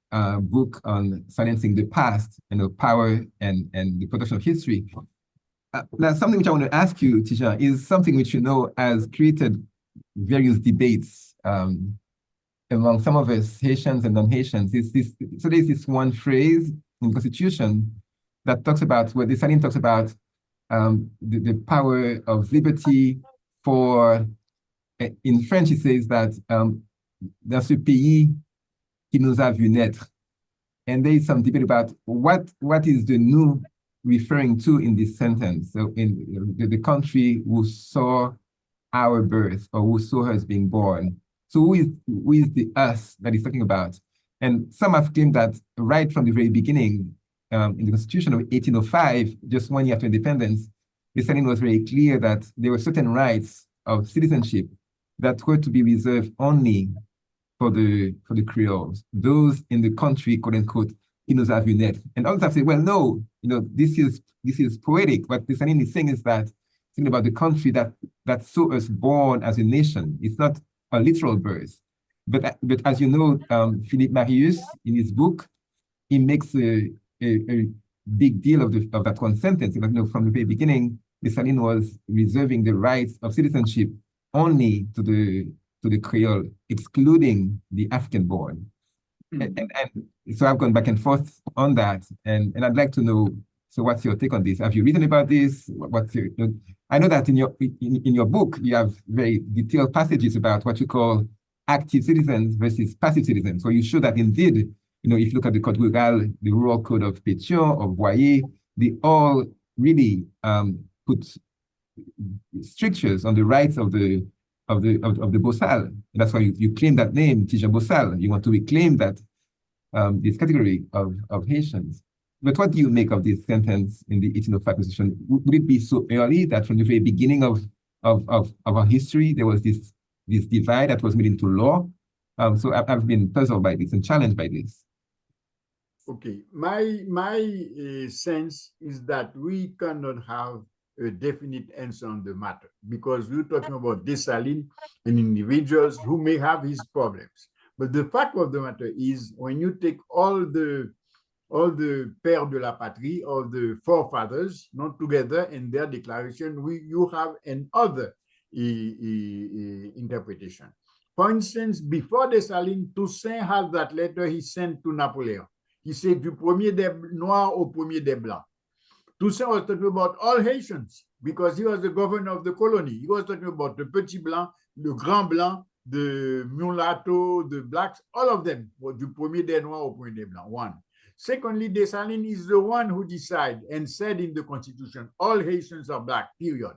book on silencing the past, power and the production of history. Now, something which I want to ask you, Tijan, is something which has created various debates among some of us, Haitians and non-Haitians. So there's this one phrase in the Constitution that talks about, where Dessalines talks about the power of liberty for, in French, he says that dans ce pays qui nous a vu naître. And there is some debate about what is the nous referring to in this sentence. So in the country who saw our birth, or who saw us being born. So who is the us that he's talking about? And some have claimed that right from the very beginning, in the Constitution of 1805, just 1 year after independence, Dessalines was very clear that there were certain rights of citizenship that were to be reserved only for the Creoles, those in the country, quote unquote, qui nous a vu naître. And others have said, well, no, this is poetic. What Dessalines is saying is that thinking about the country that saw us born as a nation. It's not a literal birth. But as you know, Philippe Marius, in his book, he makes a big deal of that one sentence. From the very beginning, Dessalines was reserving the rights of citizenship only to the Creole, excluding the African-born. And so I've gone back and forth on that, and I'd like to know, so what's your take on this? Have you written about this? What's your, I know that in your book, you have very detailed passages about what you call active citizens versus passive citizens. So you show that indeed, if you look at the Code Rural, the Rural Code of Pétion, of Boyer, they all really put strictures on the rights of the Bosal. That's why you claim that name, Tijan Bosal. You want to reclaim that this category of Haitians. But what do you make of this sentence in the 1805 Constitution? Would it be so early that from the very beginning of our history, there was this divide that was made into law? So I've been puzzled by this and challenged by this.
Okay, my sense is that we cannot have a definite answer on the matter because we're talking about Dessalines and individuals who may have his problems. But the fact of the matter is, when you take all the pères de la patrie, or the forefathers, not together in their declaration, you have another interpretation. For instance, before Dessalines, Toussaint had that letter he sent to Napoleon. He said, du premier des Noirs au premier des Blancs. Toussaint was talking about all Haitians because he was the governor of the colony. He was talking about the Petit Blanc, the Grand Blanc, the mulatto, the blacks, all of them, du premier des Noirs au premier des Blancs, one. Secondly, Dessalines is the one who decided and said in the Constitution, all Haitians are black, period.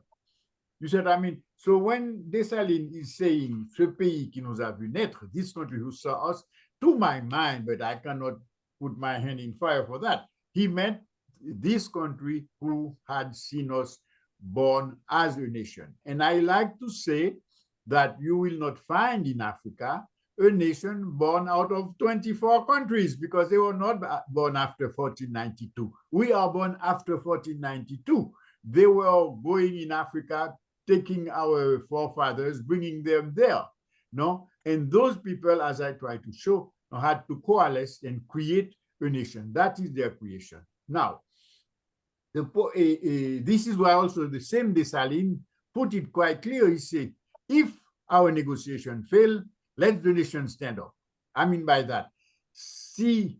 You said, I mean, so when Dessalines is saying, ce pays qui nous a vu naître, this country who saw us, to my mind, but I cannot put my hand in fire for that, he meant this country who had seen us born as a nation. And I like to say that you will not find in Africa a nation born out of 24 countries because they were not born after 1492. We are born after 1492. They were going in Africa, taking our forefathers, bringing them there, no? And those people, as I try to show, had to coalesce and create a nation. That is their creation. Now, this is why also the same Dessalines put it quite clear. He said, if our negotiation fail, let the nation stand up. I mean by that, see,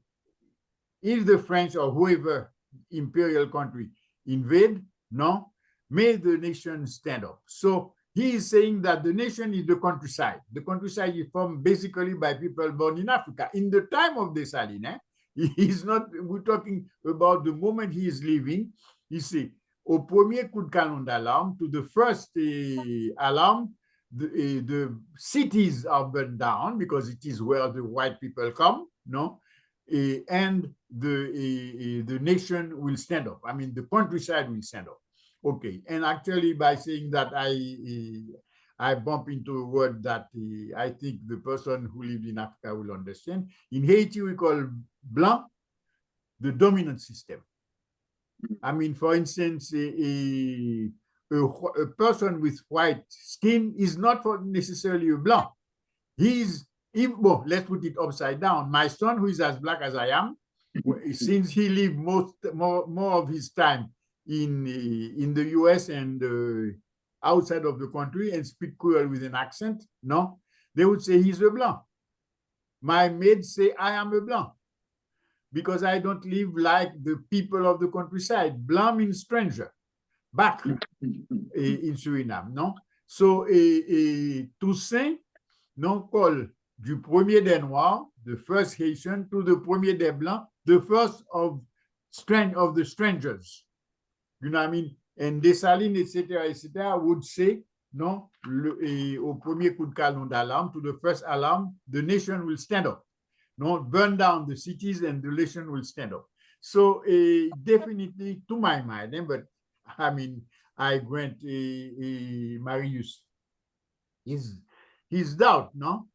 if the French or whoever imperial country invade, no, may the nation stand up. So he is saying that the nation is the countryside. The countryside is formed basically by people born in Africa. In the time of Dessalines, he's not, we're talking about the moment he is leaving. He said, au premier coup de canon d'alarme, to the first alarm, the cities are burned down because it is where the white people come, no? And the nation will stand up. I mean, the countryside will stand up. Okay, and actually by saying that I bump into a word that I think the person who lived in Africa will understand. In Haiti, we call blanc the dominant system. I mean, for instance, a person with white skin is not necessarily a blanc. Well, let's put it upside down. My son, who is as black as I am, since he lived more of his time in the US and outside of the country and speak Creole with an accent, no, they would say he's a blanc. My maids say I am a blanc because I don't live like the people of the countryside. Blanc means stranger, back in Suriname, no? So Toussaint, non, call du premier des Noirs, the first Haitian, to the premier des Blancs, the first of the strangers. You know what I mean? And Dessalines, etc., would say, no, au premier coup de canon d'alarme, to the first alarm, the nation will stand up. No, burn down the cities and the nation will stand up. So definitely, to my mind, but I mean, I grant Marius his doubt, no?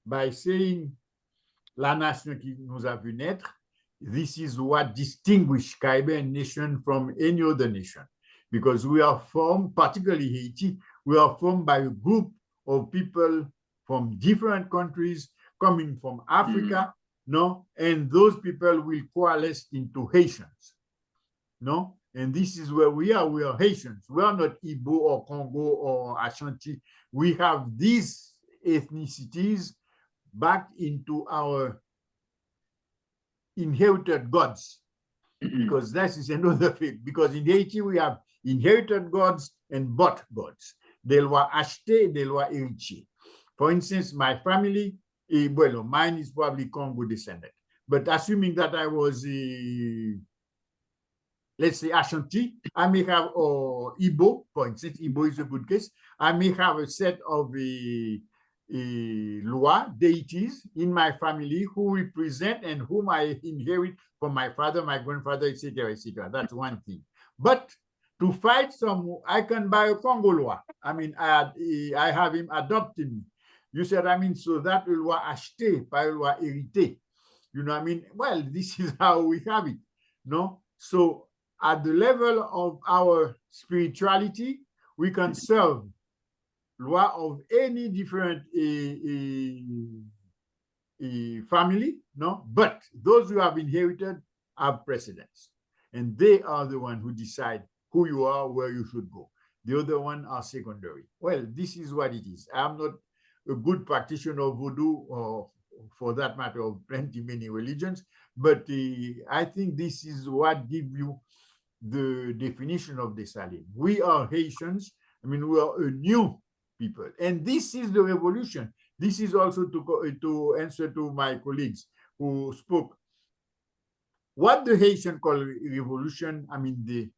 By saying la nation qui nous a vu naître, this is what distinguishes Caribbean nation from any other nation, because we are formed, particularly Haiti, we are formed by a group of people from different countries coming from Africa, no, and those people will coalesce into Haitians, no. And this is where we are. We are Haitians. We are not Igbo or Congo or Ashanti. We have these ethnicities back into our inherited gods, because that is another thing. Because in Haiti, we have inherited gods and bought gods. They were achetés, they were héritiers. For instance, my family, well, mine is probably Congo descendant. But assuming that I was, let's say, Ashanti, I may have, or Igbo, for instance, Igbo is a good case. I may have a set of Loi, deities in my family who represent and whom I inherit from my father, my grandfather, etc., etc. That's one thing. But to fight some, I can buy a Congo Loi. I mean, I have him adopted me. You said, I mean, so that Loi acheté, pas Loi hérité. You know what I mean? Well, this is how we have it, no? So at the level of our spirituality, we can serve Loi of any different family, no? But those who have inherited have precedence. And they are the ones who decide who you are, where you should go. The other one are secondary. Well, this is what it is. I'm not a good practitioner of voodoo, or for that matter, of plenty many religions, but I think this is what gives you the definition of Desalegn. We are Haitians. I mean, we are a new people. And this is the revolution. This is also to answer to my colleagues who spoke. What the Haitian call revolution, I mean, the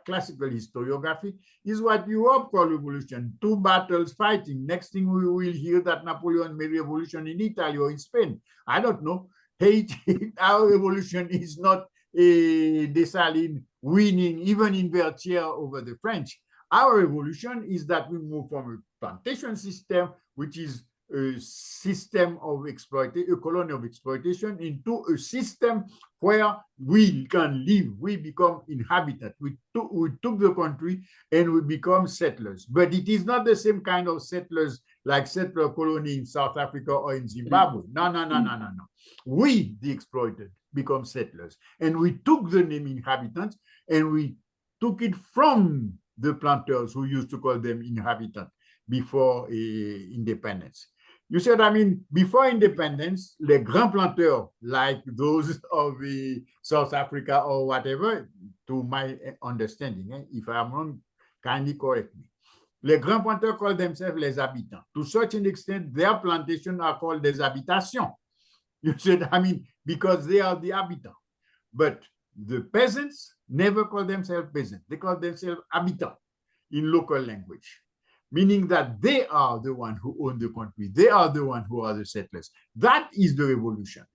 classical historiography, is what Europe call revolution. Two battles fighting. Next thing we will hear that Napoleon made revolution in Italy or in Spain. I don't know. Haiti, our revolution is not a Desalegn winning, even in Berthier over the French. Our revolution is that we move from a plantation system, which is a system of exploitation, a colony of exploitation, into a system where we can live. We become inhabitants. We took the country and we become settlers. But it is not the same kind of settlers like settler colony in South Africa or in Zimbabwe. No. We, the exploited, become settlers. And we took the name inhabitants and we took it from the planters who used to call them inhabitants before independence. You said, I mean, before independence, les grands planteurs, like those of South Africa or whatever, to my understanding, if I'm wrong, kindly correct me. Les grands planteurs call themselves les habitants. To such an extent, their plantations are called des habitations. You said, I mean, because they are the habitants. But the peasants never call themselves peasants. They call themselves habitants in local language, meaning that they are the one who own the country. They are the one who are the settlers. That is the revolution.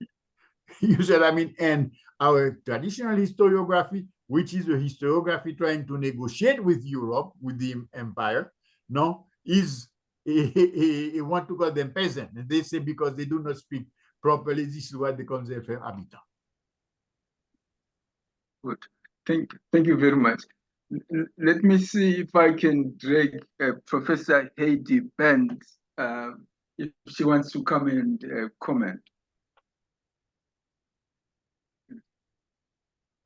You said, I mean, and our traditional historiography, which is a historiography trying to negotiate with Europe, with the empire, no, is a want to call them peasants. And they say because they do not speak properly, this is why they call themselves habitants.
Good. Thank you very much. Let me see if I can drag Professor Haiti Benz, if she wants to come and comment.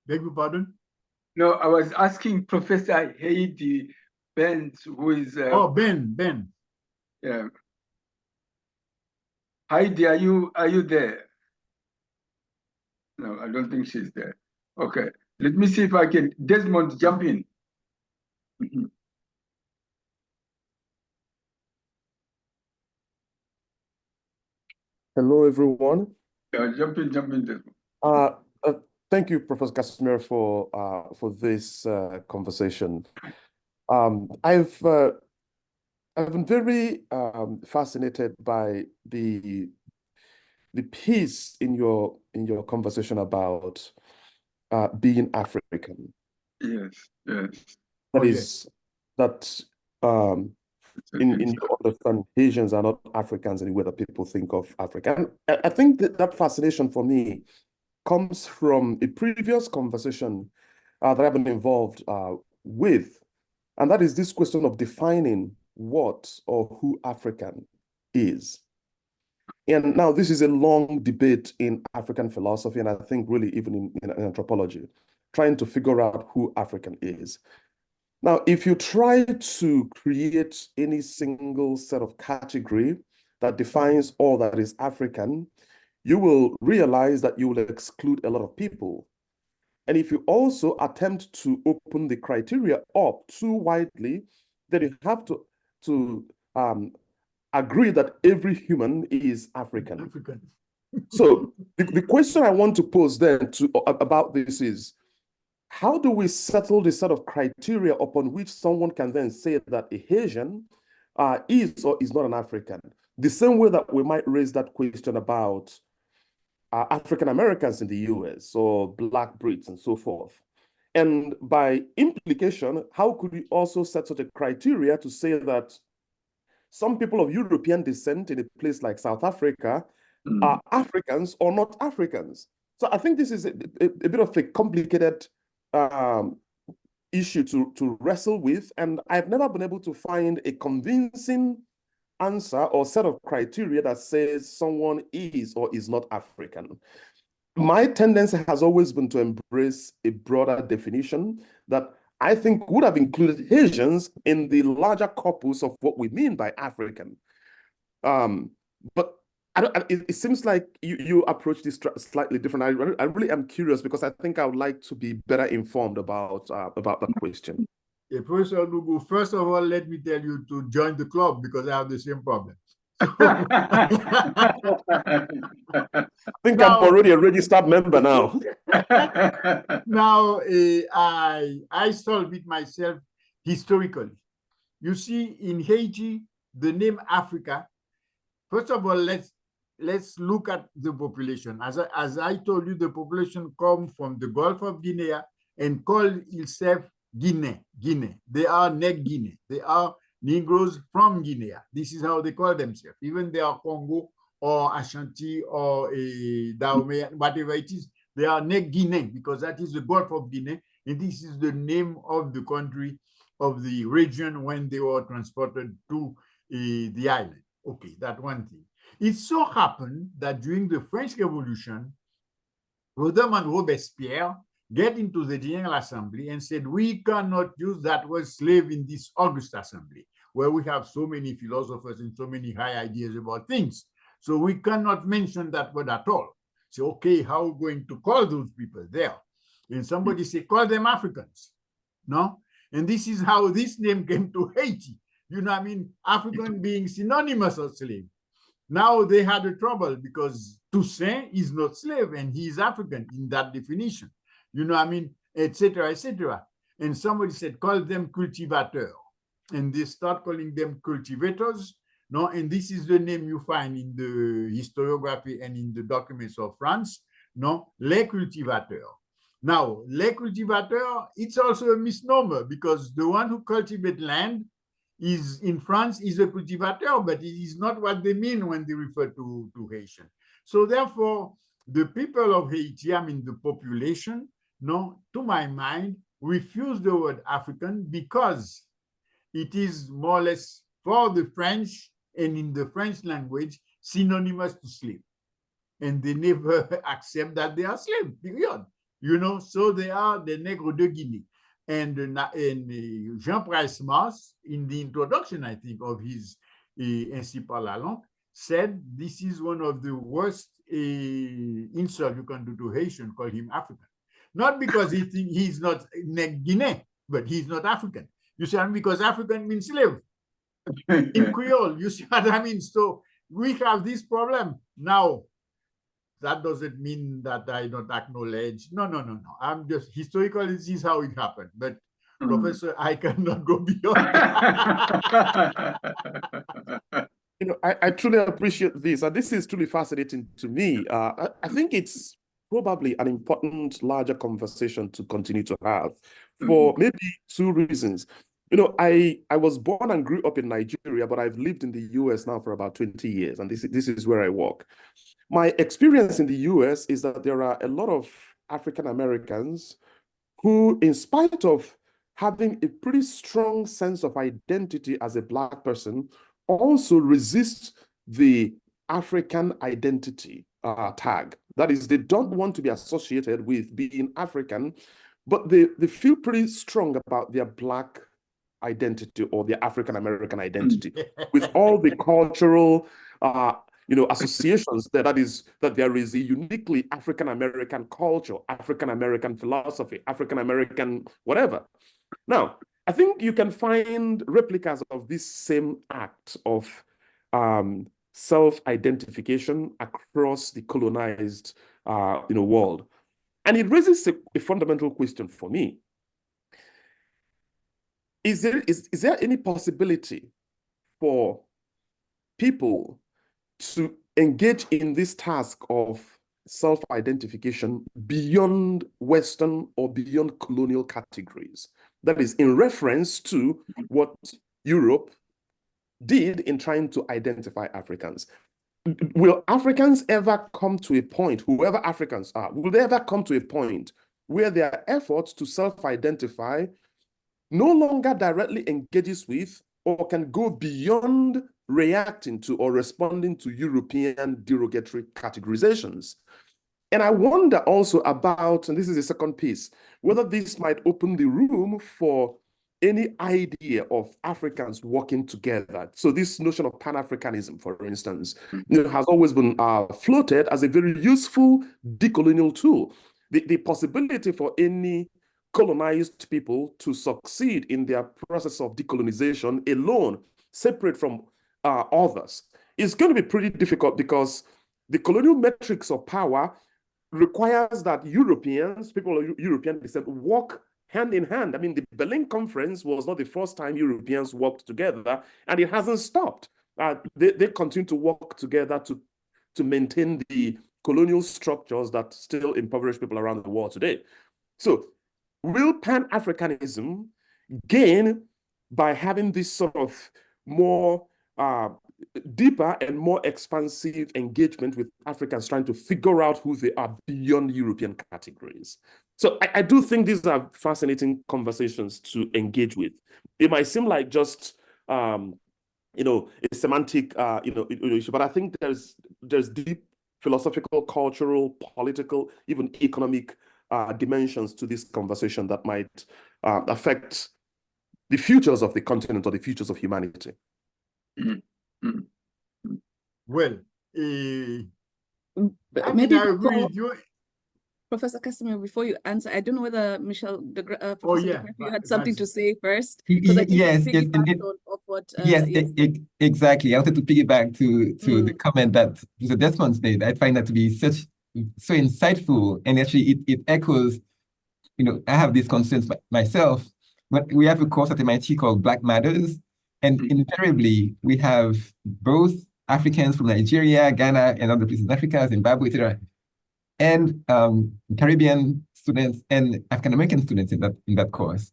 Beg your pardon?
No, I was asking Professor Haiti Benz, who is...
oh, Ben.
Yeah. Heidi, are you there? No, I don't think she's there. Okay. Let me see if I can... Desmond, jump in.
Hello, everyone.
Jump in, Desmond.
Thank you, Professor Casimir, for this conversation. I've been very fascinated by the piece in your conversation about being African.
Yes.
That is that in your understanding, Asians are not Africans in the way that people think of Africa. And I think that fascination for me comes from a previous conversation that I've been involved with, and that is this question of defining what or who African is. And now this is a long debate in African philosophy, and I think really even in anthropology. trying to figure out who African is. Now, if you try to create any single set of category that defines all that is African, you will realize that you will exclude a lot of people. And if you also attempt to open the criteria up too widely, then you have to agree that every human is African. So the question I want to pose then about this is, how do we settle the set of criteria upon which someone can then say that a Haitian is or is not an African? The same way that we might raise that question about African Americans in the US or Black Brits and so forth. And by implication, how could we also set such a criteria to say that some people of European descent in a place like South Africa are Africans or not Africans? So I think this is a bit of a complicated issue to wrestle with, and I've never been able to find a convincing answer or set of criteria that says someone is or is not African. My tendency has always been to embrace a broader definition that I think would have included Haitians in the larger corpus of what we mean by African. But it seems like you approach this slightly different. I really am curious because I think I would like to be better informed about that question.
Professor Lugu, first of all, let me tell you to join the club because I have the same problem.
I think now, I'm already a registered member now.
Now, I solve it myself historically. You see, in Haiti, the name Africa, first of all, let's look at the population. As I told you, the population come from the Gulf of Guinea and call itself Guinea. They are Neg Guinea. They are Negroes from Guinea. This is how they call themselves. Even they are Congo or Ashanti or Dahomey, whatever it is, they are Neg Guinea because that is the Gulf of Guinea. And this is the name of the country, of the region when they were transported to the island. Okay, that one thing. It so happened that during the French Revolution, Rodin and Robespierre get into the General Assembly and said, we cannot use that word slave in this august assembly, where we have so many philosophers and so many high ideas about things. So we cannot mention that word at all. So, okay, how are we going to call those people there? And somebody said, call them Africans. No? And this is how this name came to Haiti. You know what I mean? African being synonymous of slave. Now they had a trouble because Toussaint is not slave and he is African in that definition. You know what I mean? Etc., etc. And somebody said, call them cultivateurs. And they start calling them cultivators. No, and this is the name you find in the historiography and in the documents of France. No, les cultivateurs. Now, les cultivateurs, it's also a misnomer because the one who cultivates land is in France is a cultivateur, but it is not what they mean when they refer to Haitian. So therefore, the people of Haiti, I mean the population, no, to my mind, refuse the word African because it is more or less for the French and in the French language synonymous to slave. And they never accept that they are slave, period. You know, so they are the Nègres de Guinée. And Jean Price-Mars, in the introduction, I think, of his Ainsi par la langue, said this is one of the worst insults you can do to Haitian, call him African. Not because he thinks he's not Guinea, but he's not African. You see, because African means slave. In Creole, you see what I mean? So we have this problem. Now, that doesn't mean that I don't acknowledge. No. I'm just, historically, this is how it happened. But Professor, I cannot go beyond that.
You know, I truly appreciate this. And this is truly fascinating to me. I think it's probably an important, larger conversation to continue to have for maybe two reasons. You know, I was born and grew up in Nigeria, but I've lived in the US now for about 20 years, and this is where I work. My experience in the US is that there are a lot of African Americans who, in spite of having a pretty strong sense of identity as a Black person, also resist the African identity tag. That is, they don't want to be associated with being African but they feel pretty strong about their Black identity or their African American identity, with all the cultural associations that there is a uniquely African American culture, African American philosophy, African American whatever. Now, I think you can find replicas of this same act of self-identification across the colonized world. And it raises a fundamental question for me. Is there any possibility for people to engage in this task of self-identification beyond Western or beyond colonial categories? That is, in reference to what Europe did in trying to identify Africans. Will Africans ever come to a point, whoever Africans are, will they ever come to a point where their efforts to self-identify no longer directly engages with or can go beyond reacting to or responding to European derogatory categorizations? And I wonder also about, and this is the second piece, whether this might open the room for any idea of Africans working together. So this notion of Pan-Africanism, for instance, has always been floated as a very useful decolonial tool. The possibility for any colonized people to succeed in their process of decolonization alone, separate from others, is going to be pretty difficult, because the colonial metrics of power requires that Europeans, people of European descent, work hand in hand. I mean, the Berlin Conference was not the first time Europeans worked together, and it hasn't stopped. They continue to work together to maintain the colonial structures that still impoverish people around the world today. So will Pan-Africanism gain by having this sort of more deeper and more expansive engagement with Africans trying to figure out who they are beyond European categories? So I do think these are fascinating conversations to engage with. It might seem like just a semantic issue, but I think there's deep philosophical, cultural, political, even economic dimensions to this conversation that might affect the futures of the continent or the futures of humanity.
Well,
maybe
I agree with you.
Professor Casimir, before you answer, I don't know whether Professor
yeah,
you had something to say first.
Yes,
what,
exactly. I wanted to piggyback to the comment that Mr. Desmond made. I find that to be so insightful, and actually it echoes. I have these concerns myself. But we have a course at MIT called Black Matters, and invariably we have both Africans from Nigeria, Ghana, and other places in Africa, Zimbabwe, etc., and Caribbean students and African American students in that course.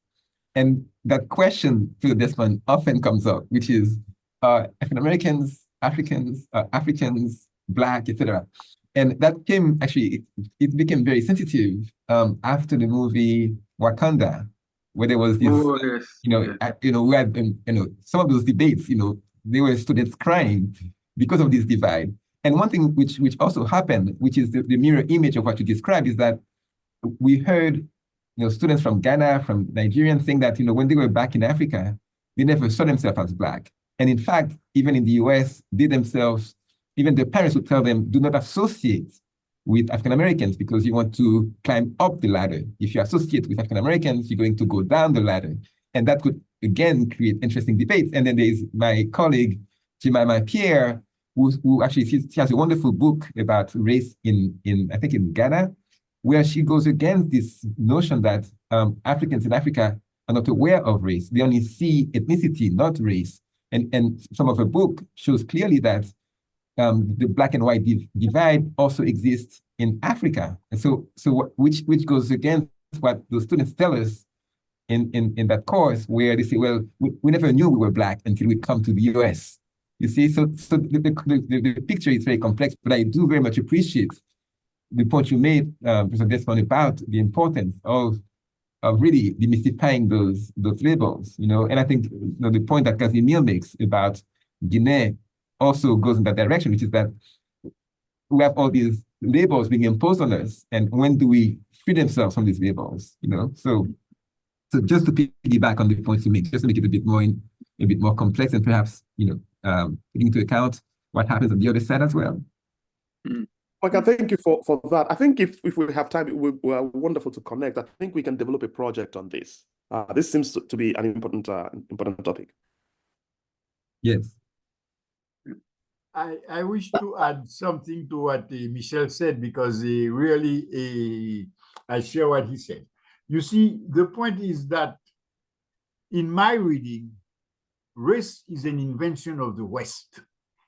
And that question to Desmond often comes up, which is African Americans, Africans, Black, etc. And that came actually, it became very sensitive after the movie Wakanda, where there was this, we had some of those debates, there were students crying because of this divide. And one thing which also happened, which is the mirror image of what you described, is that we heard students from Ghana, from Nigerians saying that when they were back in Africa, they never saw themselves as Black. And in fact, even in the US, they themselves, even their parents would tell them, do not associate with African Americans because you want to climb up the ladder. If you associate with African Americans, you're going to go down the ladder. And that could, again, create interesting debates. And then there's my colleague, Jemima Pierre, who actually, she has a wonderful book about race in Ghana, where she goes against this notion that Africans in Africa are not aware of race. They only see ethnicity, not race. And some of her book shows clearly that the Black and white divide also exists in Africa. And so which goes against what the students tell us in that course, where they say, well, we never knew we were Black until we come to the US. You see, so the picture is very complex, but I do very much appreciate the point you made, Professor Desmond, about the importance of really demystifying those labels, and I think the point that Casimir makes about Guinea also goes in that direction, which is that we have all these labels being imposed on us, and when do we free themselves from these labels, you know. So just to piggyback on the points you make, just to make it a bit more complex, and perhaps, you know, taking into account what happens on the other side as well.
Okay, thank you for that. I think if we have time, it will be wonderful to connect. I think we can develop a project on this. This seems to be an important topic.
Yes.
I wish to add something to what Michel said, because really I share what he said. You see, the point is that in my reading, race is an invention of the West,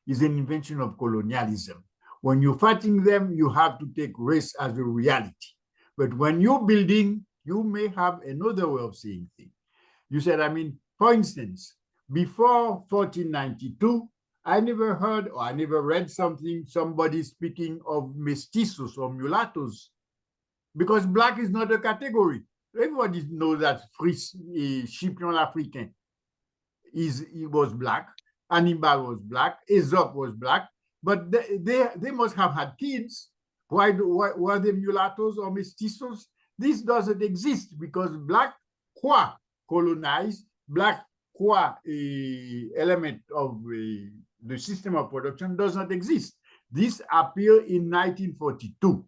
is an invention of colonialism. When you're fighting them, you have to take race as a reality. But when you're building, you may have another way of saying things. You said, I mean, for instance, before 1492, I never heard or I never read somebody speaking of mestizos or mulattoes, because black is not a category. Everybody knows that Scipion Africain he was black, Hannibal was black, Aesop was black, but they must have had kids. Why were they mulattoes or mestizos? This doesn't exist because black qua colonized, black qua element of the system of production does not exist. This appeared in 1942.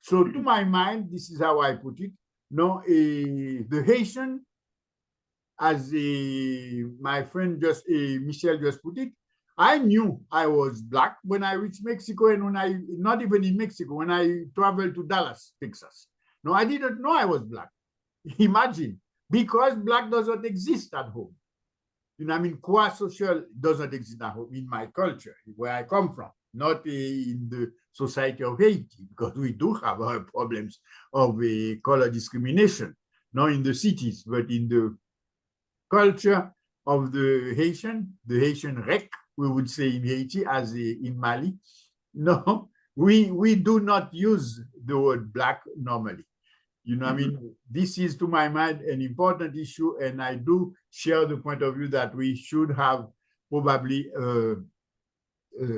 So to my mind, this is how I put it. No, the Haitian, as my friend Michel just put it, I knew I was black when I reached Mexico, and when not even in Mexico, when I traveled to Dallas, Texas. No, I didn't know I was black. Imagine, because black does not exist at home. You know, I mean, qua social does not exist at home in my culture, where I come from, not in the society of Haiti, because we do have our problems of color discrimination, not in the cities, but in the culture of the Haitian rec, we would say in Haiti, as in Mali. No, we do not use the word black normally. You know, I mean, this is, to my mind, an important issue, and I do share the point of view that we should have probably a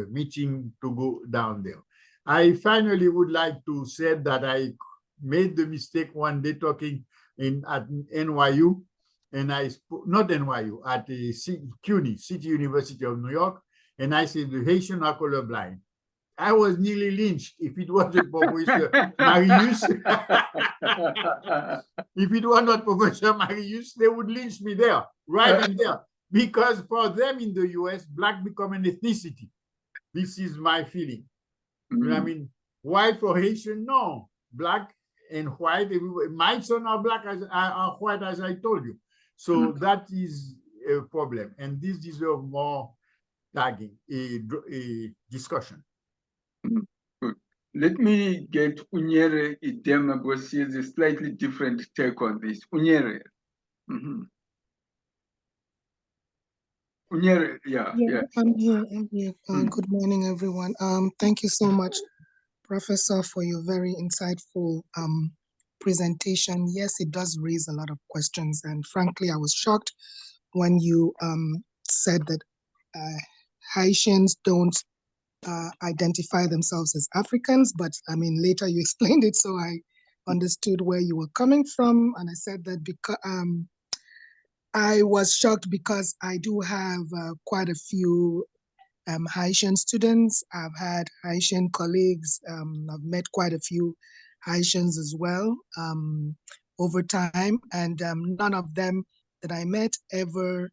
meeting to go down there. I finally would like to say that I made the mistake one day talking at NYU, and not NYU, at CUNY, City University of New York, and I said the Haitian are colorblind. I was nearly lynched if it wasn't Professor Marius. If it was not Professor Marius, they would lynch me there, right and there. Because for them in the US, black become an ethnicity. This is my feeling. You know what I mean? White for Haitian, no. Black and white, my son are black, are white, as I told you. So that is a problem. And this deserves more tagging, a discussion.
Good. Let me get Unyere Idema, because she has a slightly different take on this. Unyere. Unyere, yeah.
I'm here. Good morning, everyone. Thank you so much, Professor, for your very insightful presentation. Yes, it does raise a lot of questions, and frankly, I was shocked when you said that Haitians don't identify themselves as Africans, but I mean, later you explained it, so I understood where you were coming from, and I said that because I was shocked because I do have quite a few Haitian students. I've had Haitian colleagues. I've met quite a few Haitians as well over time, and none of them that I met ever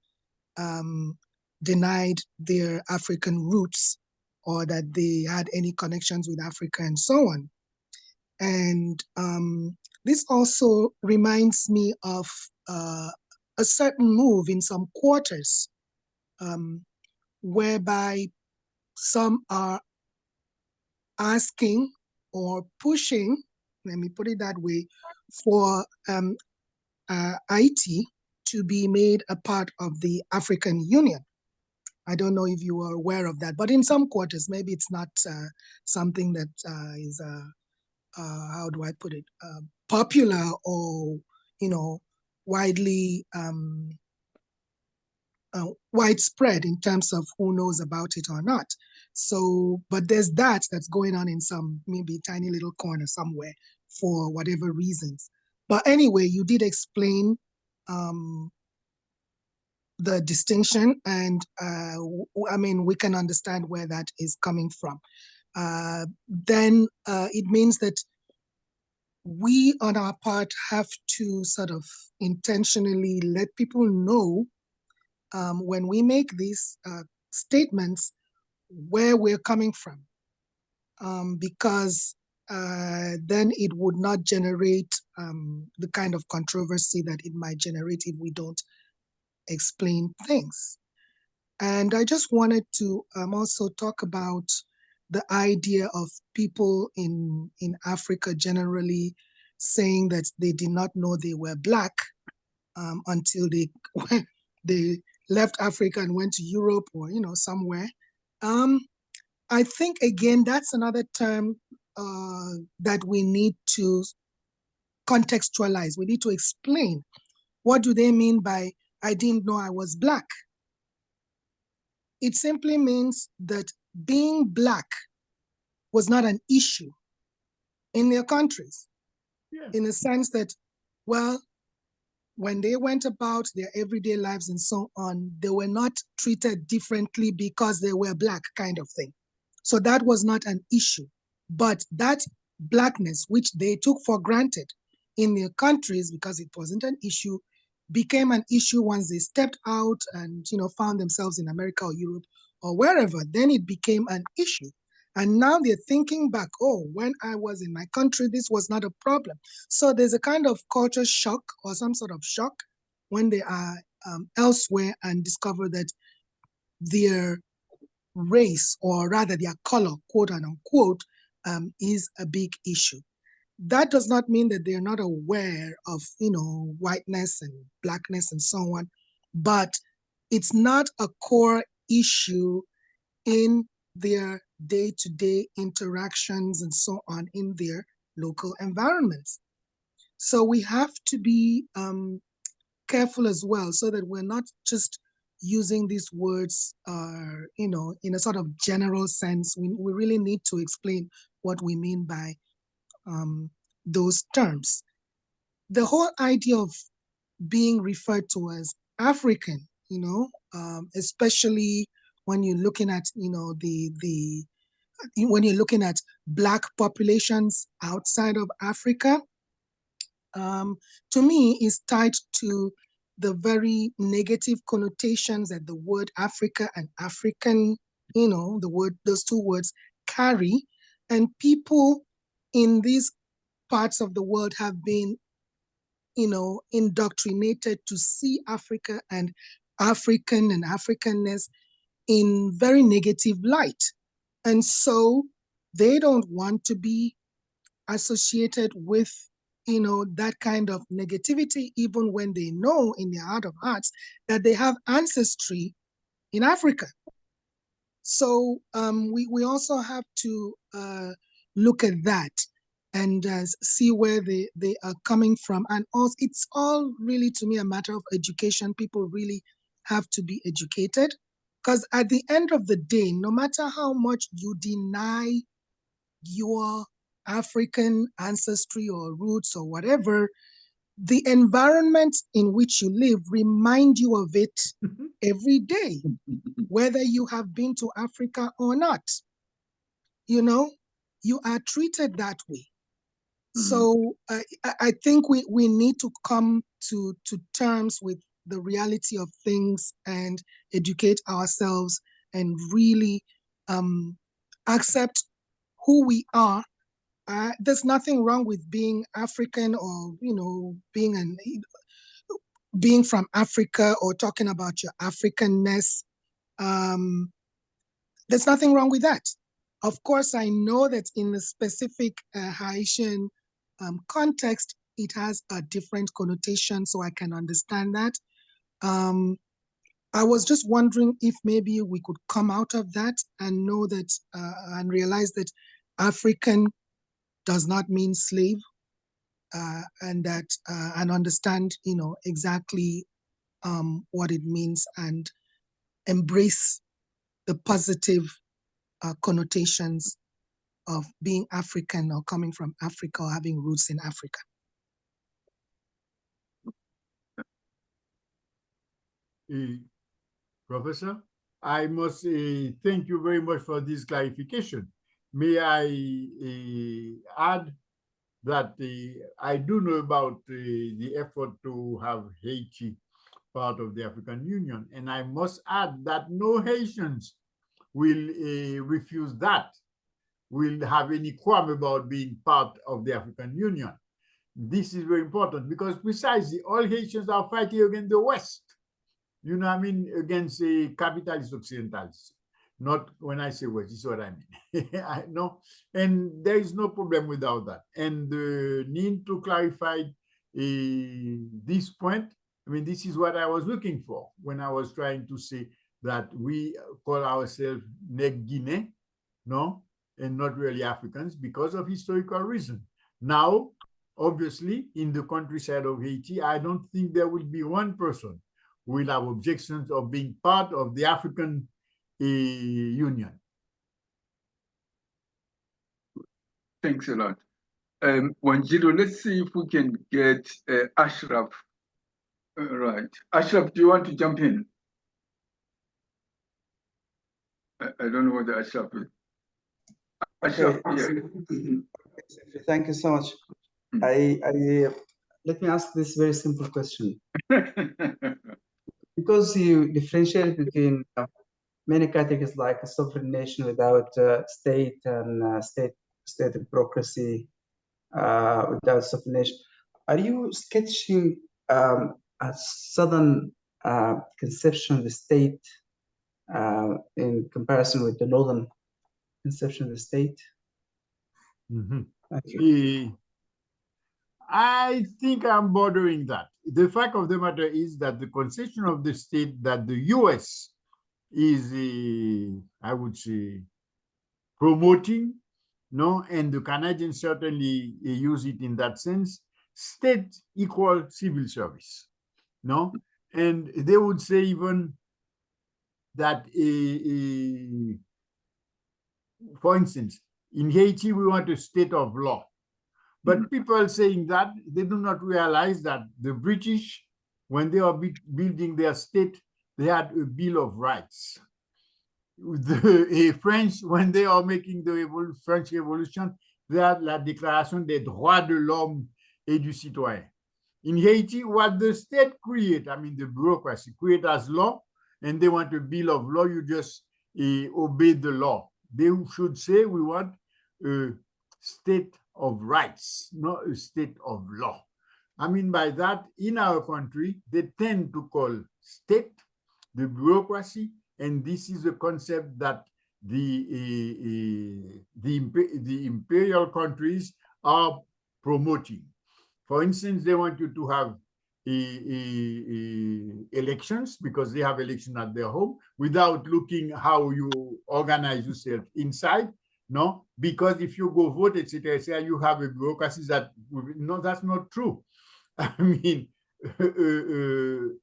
denied their African roots or that they had any connections with Africa and so on. And this also reminds me of a certain move in some quarters whereby some are asking or pushing, let me put it that way, for Haiti to be made a part of the African Union. I don't know if you are aware of that, but in some quarters, maybe it's not something that is, how do I put it, popular or, you know, widely widespread in terms of who knows about it or not. So, but there's that's going on in some maybe tiny little corner somewhere for whatever reasons. But anyway, you did explain the distinction, and I mean, we can understand where that is coming from. Then it means that we on our part have to sort of intentionally let people know when we make these statements where we're coming from, because then it would not generate the kind of controversy that it might generate if we don't explain things. And I just wanted to also talk about the idea of people in Africa generally saying that they did not know they were Black until they left Africa and went to Europe or, you know, somewhere. I think, again, that's another term that we need to contextualize. We need to explain. What do they mean by, I didn't know I was Black? It simply means that being Black was not an issue in their countries, in the sense that, well, when they went about their everyday lives and so on, they were not treated differently because they were Black, kind of thing. So that was not an issue. But that Blackness, which they took for granted in their countries because it wasn't an issue, became an issue once they stepped out and, you know, found themselves in America or Europe or wherever. Then it became an issue. And now they're thinking back, oh, when I was in my country, this was not a problem. So there's a kind of culture shock or some sort of shock when they are elsewhere and discover that their race, or rather their color, quote and unquote, is a big issue. That does not mean that they're not aware of, you know, whiteness and Blackness and so on, but it's not a core issue in their day-to-day interactions and so on in their local environments. So we have to be careful as well, so that we're not just using these words, you know, in a sort of general sense. We really need to explain what we mean by those terms. The whole idea of being referred to as African, you know, especially when you're looking at, you know, when you're looking at Black populations outside of Africa, to me is tied to the very negative connotations that the word Africa and African, you know, those two words carry. And people in these parts of the world have been, you know, indoctrinated to see Africa and African and Africanness in very negative light. And so they don't want to be associated with, you know, that kind of negativity, even when they know in their heart of hearts that they have ancestry in Africa. So we also have to look at that and see where they are coming from. And also, it's all really, to me, a matter of education. People really have to be educated, because at the end of the day, no matter how much you deny your African ancestry or roots or whatever, the environment in which you live remind you of it every day, whether you have been to Africa or not. You know, you are treated that way. So I think we need to come to terms with the reality of things and educate ourselves and really accept who we are. There's nothing wrong with being African, or, you know, being from Africa, or talking about your Africanness. There's nothing wrong with that. Of course, I know that in the specific Haitian context, it has a different connotation, so I can understand that. I was just wondering if maybe we could come out of that and know that and realize that African does not mean slave, and that and understand, you know, exactly what it means, and embrace the positive connotations of being African or coming from Africa or having roots in Africa?
Professor, I must thank you very much for this clarification. May I add that I do know about the effort to have Haiti part of the African Union, and I must add that no Haitians will refuse that, will have any qualm about being part of the African Union. This is very important because precisely all Haitians are fighting against the West. You know what I mean? Against capitalist occidentalism. Not when I say West, this is what I mean. I know, and there is no problem without that. And the need to clarify this point, I mean, this is what I was looking for when I was trying to say that we call ourselves Neg Guinea, no, and not really Africans because of historical reason. Now, obviously, in the countryside of Haiti, I don't think there will be one person who will have objections of being part of the African Union.
Thanks a lot. Wanjiru, let's see if we can get Ashraf. Right. Ashraf, do you want to jump in? I don't know what the Ashraf is. Ashraf,
okay.
Yeah.
Thank you so much. Let me ask this very simple question. Because you differentiate between many categories like a sovereign nation without state and state bureaucracy without sovereign nation, are you sketching a southern conception of the state in comparison with the northern conception of the state?
Mm-hmm.
Thank you.
I think I'm bordering that. The fact of the matter is that the conception of the state that the US is, I would say, promoting, no, and the Canadians certainly use it in that sense, state equal civil service, no? And they would say even that, for instance, in Haiti, we want a state of law. But people saying that, they do not realize that the British, when they are building their state, they had a Bill of Rights. The French, when they are making the French Revolution, they had la Déclaration des droits de l'homme et du citoyen. In Haiti, what the state create, I mean the bureaucracy, create as law, and they want a Bill of Law, you just obey the law. They should say we want a state of rights, not a state of law. I mean by that, in our country, they tend to call state the bureaucracy, and this is a concept that the imperial countries are promoting. For instance, they want you to have elections because they have elections at their home without looking how you organize yourself inside. No, because if you go vote, etc., you have a bureaucracy that, no, that's not true. I mean,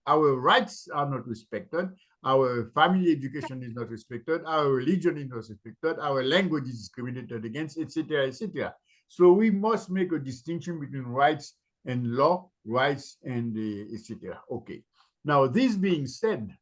our rights are not respected, our family education is not respected, our religion is not respected, our language is discriminated against, etc., etc. So we must make a distinction between rights and law, rights and etc. Okay. Now, this being said,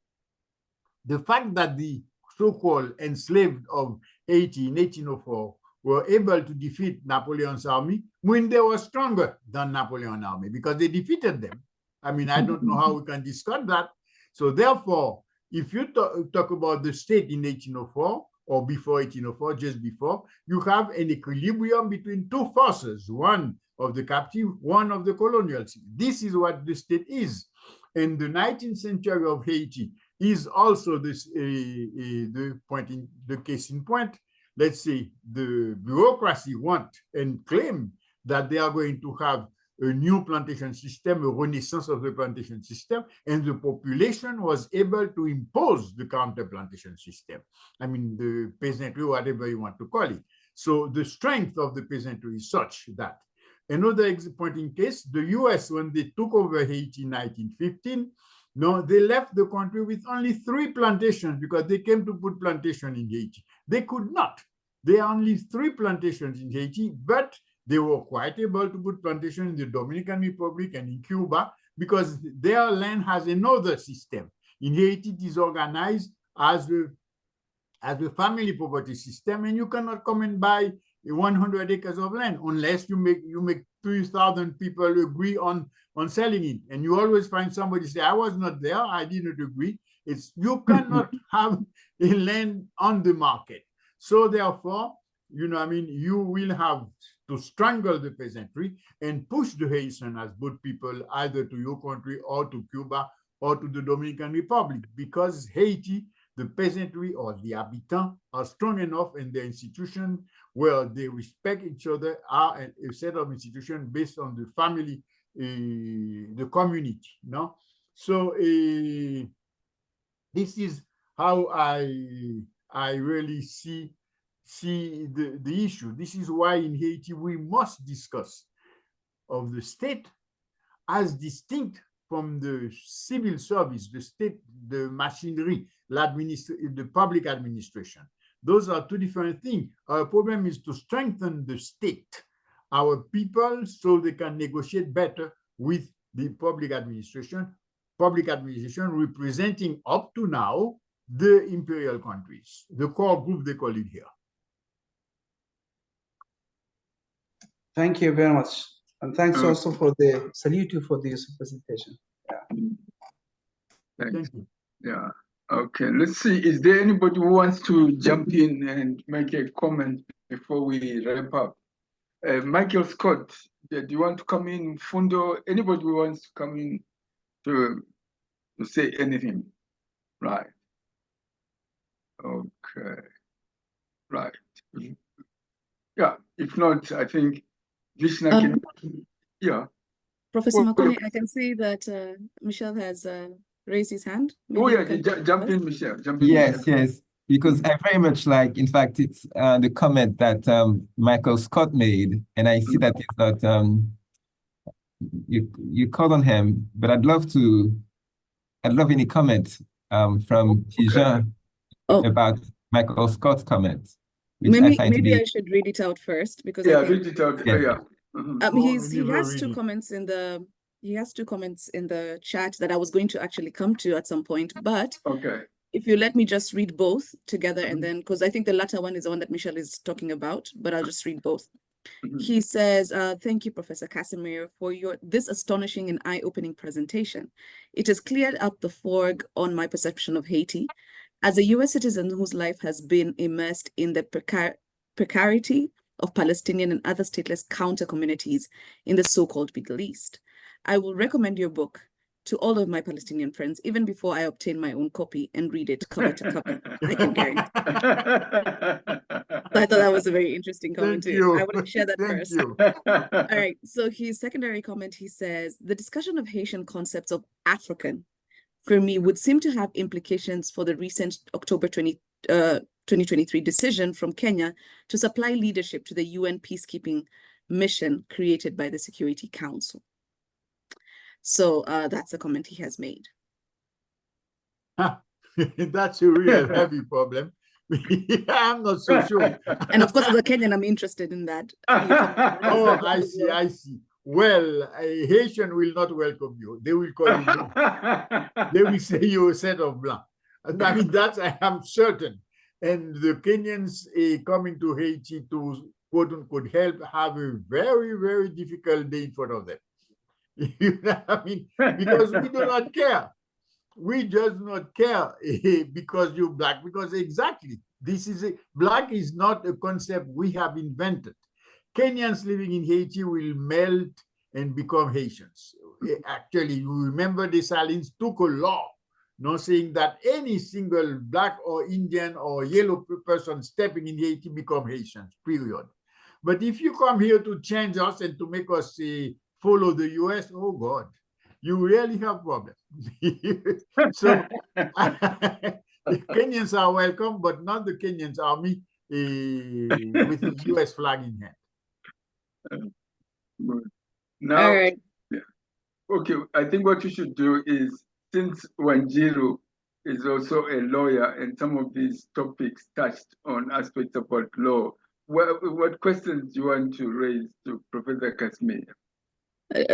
the fact that the so-called enslaved of Haiti in 1804 were able to defeat Napoleon's army when they were stronger than Napoleon's army because they defeated them. I mean, I don't know how we can discuss that. So therefore, if you talk about the state in 1804 or before 1804, just before, you have an equilibrium between two forces, one of the captive, one of the colonial. This is what the state is. And the 19th century of Haiti is also this the case in point. Let's say the bureaucracy want and claim that they are going to have a new plantation system, a renaissance of the plantation system, and the population was able to impose the counter-plantation system. I mean, the peasantry, whatever you want to call it. So the strength of the peasantry is such that. Another point in case, the US, when they took over Haiti in 1915, no, they left the country with only 3 plantations because they came to put plantation in Haiti. They could not. There are only 3 plantations in Haiti, but they were quite able to put plantations in the Dominican Republic and in Cuba because their land has another system. In Haiti, it is organized as a family property system, and you cannot come and buy 100 acres of land unless you make 3,000 people agree on selling it. And you always find somebody say, I was not there, I didn't agree. You cannot have a land on the market. So therefore, you will have to strangle the peasantry and push the Haitian as boat people either to your country or to Cuba or to the Dominican Republic, because Haiti, the peasantry or the habitants are strong enough in their institution where they respect each other, are a set of institutions based on the family, the community. No? So this is how I really see the issue. This is why in Haiti we must discuss of the state as distinct from the civil service, the state, the machinery, the public administration. Those are 2 different things. Our problem is to strengthen the state, our people, so they can negotiate better with the public administration representing up to now the imperial countries, the core group they call it here.
Thank you very much. And thanks also for salute you for this presentation. Yeah.
Thank you. Yeah. Okay. Let's see. Is there anybody who wants to jump in and make a comment before we wrap up? Michael Scott, do you want to come in? Fundo, anybody who wants to come in to say anything? Right. Okay. Right. Yeah. If not, I think Vishna can. Yeah.
Professor Makoni, I can see that Michel has raised his hand. Maybe
jump in, Michel.
Yes, because I very much like, in fact, it's the comment that Michael Scott made, and I see that it's not, you called on him, but I'd love any comment from Tijan about Michael Scott's comment.
Maybe I should read it out first, because
read it out. Yeah.
He has 2 comments in the chat that I was going to actually come to at some point, but if you let me just read both together, and then, because I think the latter one is the one that Michel is talking about, but I'll just read both. He says, thank you, Professor Casimir, for this astonishing and eye-opening presentation. It has cleared up the fog on my perception of Haiti. As a US citizen whose life has been immersed in the precarity of Palestinian and other stateless counter communities in the so-called Middle East, I will recommend your book to all of my Palestinian friends, even before I obtain my own copy and read it cover to cover. I can guarantee. So I thought that was a very interesting comment too. I want to share that first. All right. So his secondary comment, he says, the discussion of Haitian concepts of African, for me, would seem to have implications for the recent October 2023 decision from Kenya to supply leadership to the UN peacekeeping mission created by the Security Council. So that's a comment he has made.
That's a real heavy problem. I'm not so sure.
And of course, as a Kenyan, I'm interested in that.
Oh, I see. Well, a Haitian will not welcome you. They will call you blanc. They will say you're a set of blanc. I mean, that I am certain. And the Kenyans coming to Haiti to quote unquote help have a very, very difficult day in front of them. You know what I mean? Because we do not care. We just not care because you're black. Because exactly, black is not a concept we have invented. Kenyans living in Haiti will melt and become Haitians. Actually, you remember the Salins took a law, saying that any single black or Indian or yellow person stepping in Haiti become Haitians, period. But if you come here to change us and to make us follow the US, oh God, you really have problems. So the Kenyans are welcome, but not the Kenyans army with the US flag in hand.
Now,
all right.
Okay, I think what you should do is, since Wanjiru is also a lawyer, and some of these topics touched on aspects about law. What questions do you want to raise to Professor Casimir?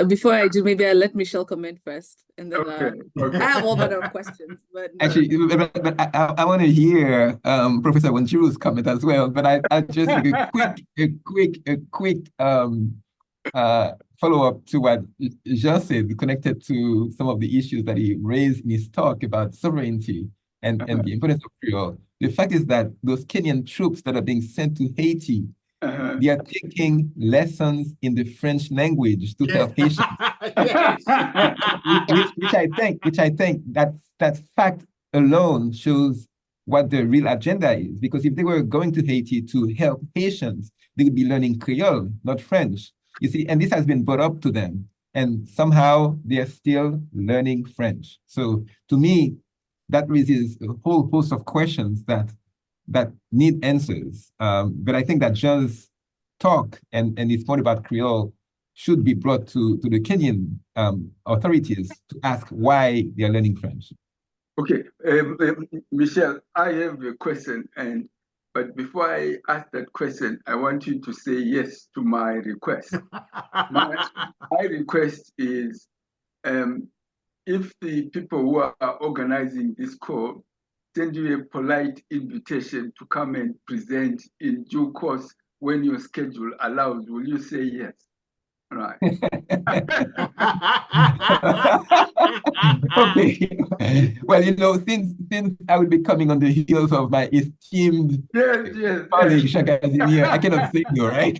Before I do, maybe I'll let Michelle comment first, and then
Okay.
I have all manner of questions. But
Actually, but I want to hear Professor Wanjiru's comment as well. But I'll just make a quick follow-up to what Jean said, connected to some of the issues that he raised in his talk about sovereignty and the importance of Creole. The fact is that those Kenyan troops that are being sent to Haiti, they are taking lessons in the French language to help Haitians.
Yes.
which I think that fact alone shows what the real agenda is. Because if they were going to Haiti to help Haitians, they would be learning Creole, not French. You see, and this has been brought up to them, and somehow they are still learning French. So to me, that raises a whole host of questions that need answers. But I think that Jean's talk and his point about Creole should be brought to the Kenyan authorities to ask why they are learning French.
Okay, Michelle, I have a question, but before I ask that question, I want you to say yes to my request. My request is, if the people who are organizing this call send you a polite invitation to come and present in due course when your schedule allows, will you say yes? Right.
Okay. Well, since I will be coming on the heels of my esteemed colleague, Casimir, I cannot say no, right?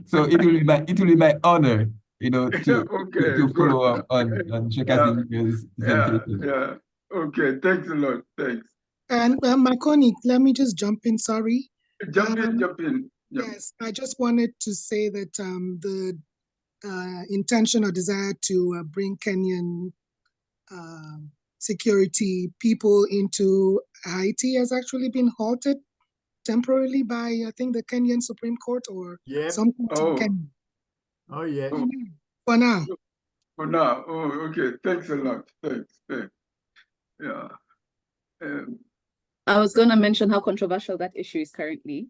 So it will be my honor, to follow up on Casimir's presentation.
Yeah. Okay. Thanks a lot. Thanks.
And my colleague, let me just jump in. Sorry.
Jump in.
Yes, I just wanted to say that the intention or desire to bring Kenyan security people into Haiti has actually been halted temporarily by, I think, the Kenyan Supreme Court or something.
Oh, yeah.
For now.
For now. Oh, okay. Thanks a lot. Thanks. Yeah.
I was going to mention how controversial that issue is currently.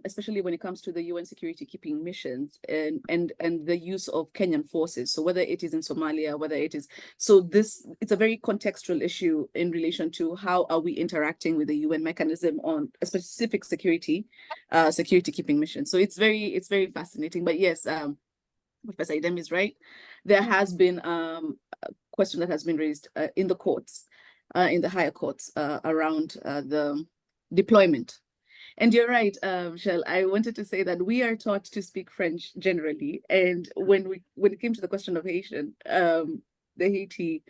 Especially when it comes to the UN security keeping missions and the use of Kenyan forces. So whether it is in Somalia, whether it is, it's a very contextual issue in relation to how are we interacting with the UN mechanism on a specific security keeping mission. So it's very fascinating. But yes, Professor Idem is right. There has been a question that has been raised in the courts, in the higher courts around the deployment. And you're right, Michelle, I wanted to say that we are taught to speak French generally. And when it came to the question of Haitian, the Haiti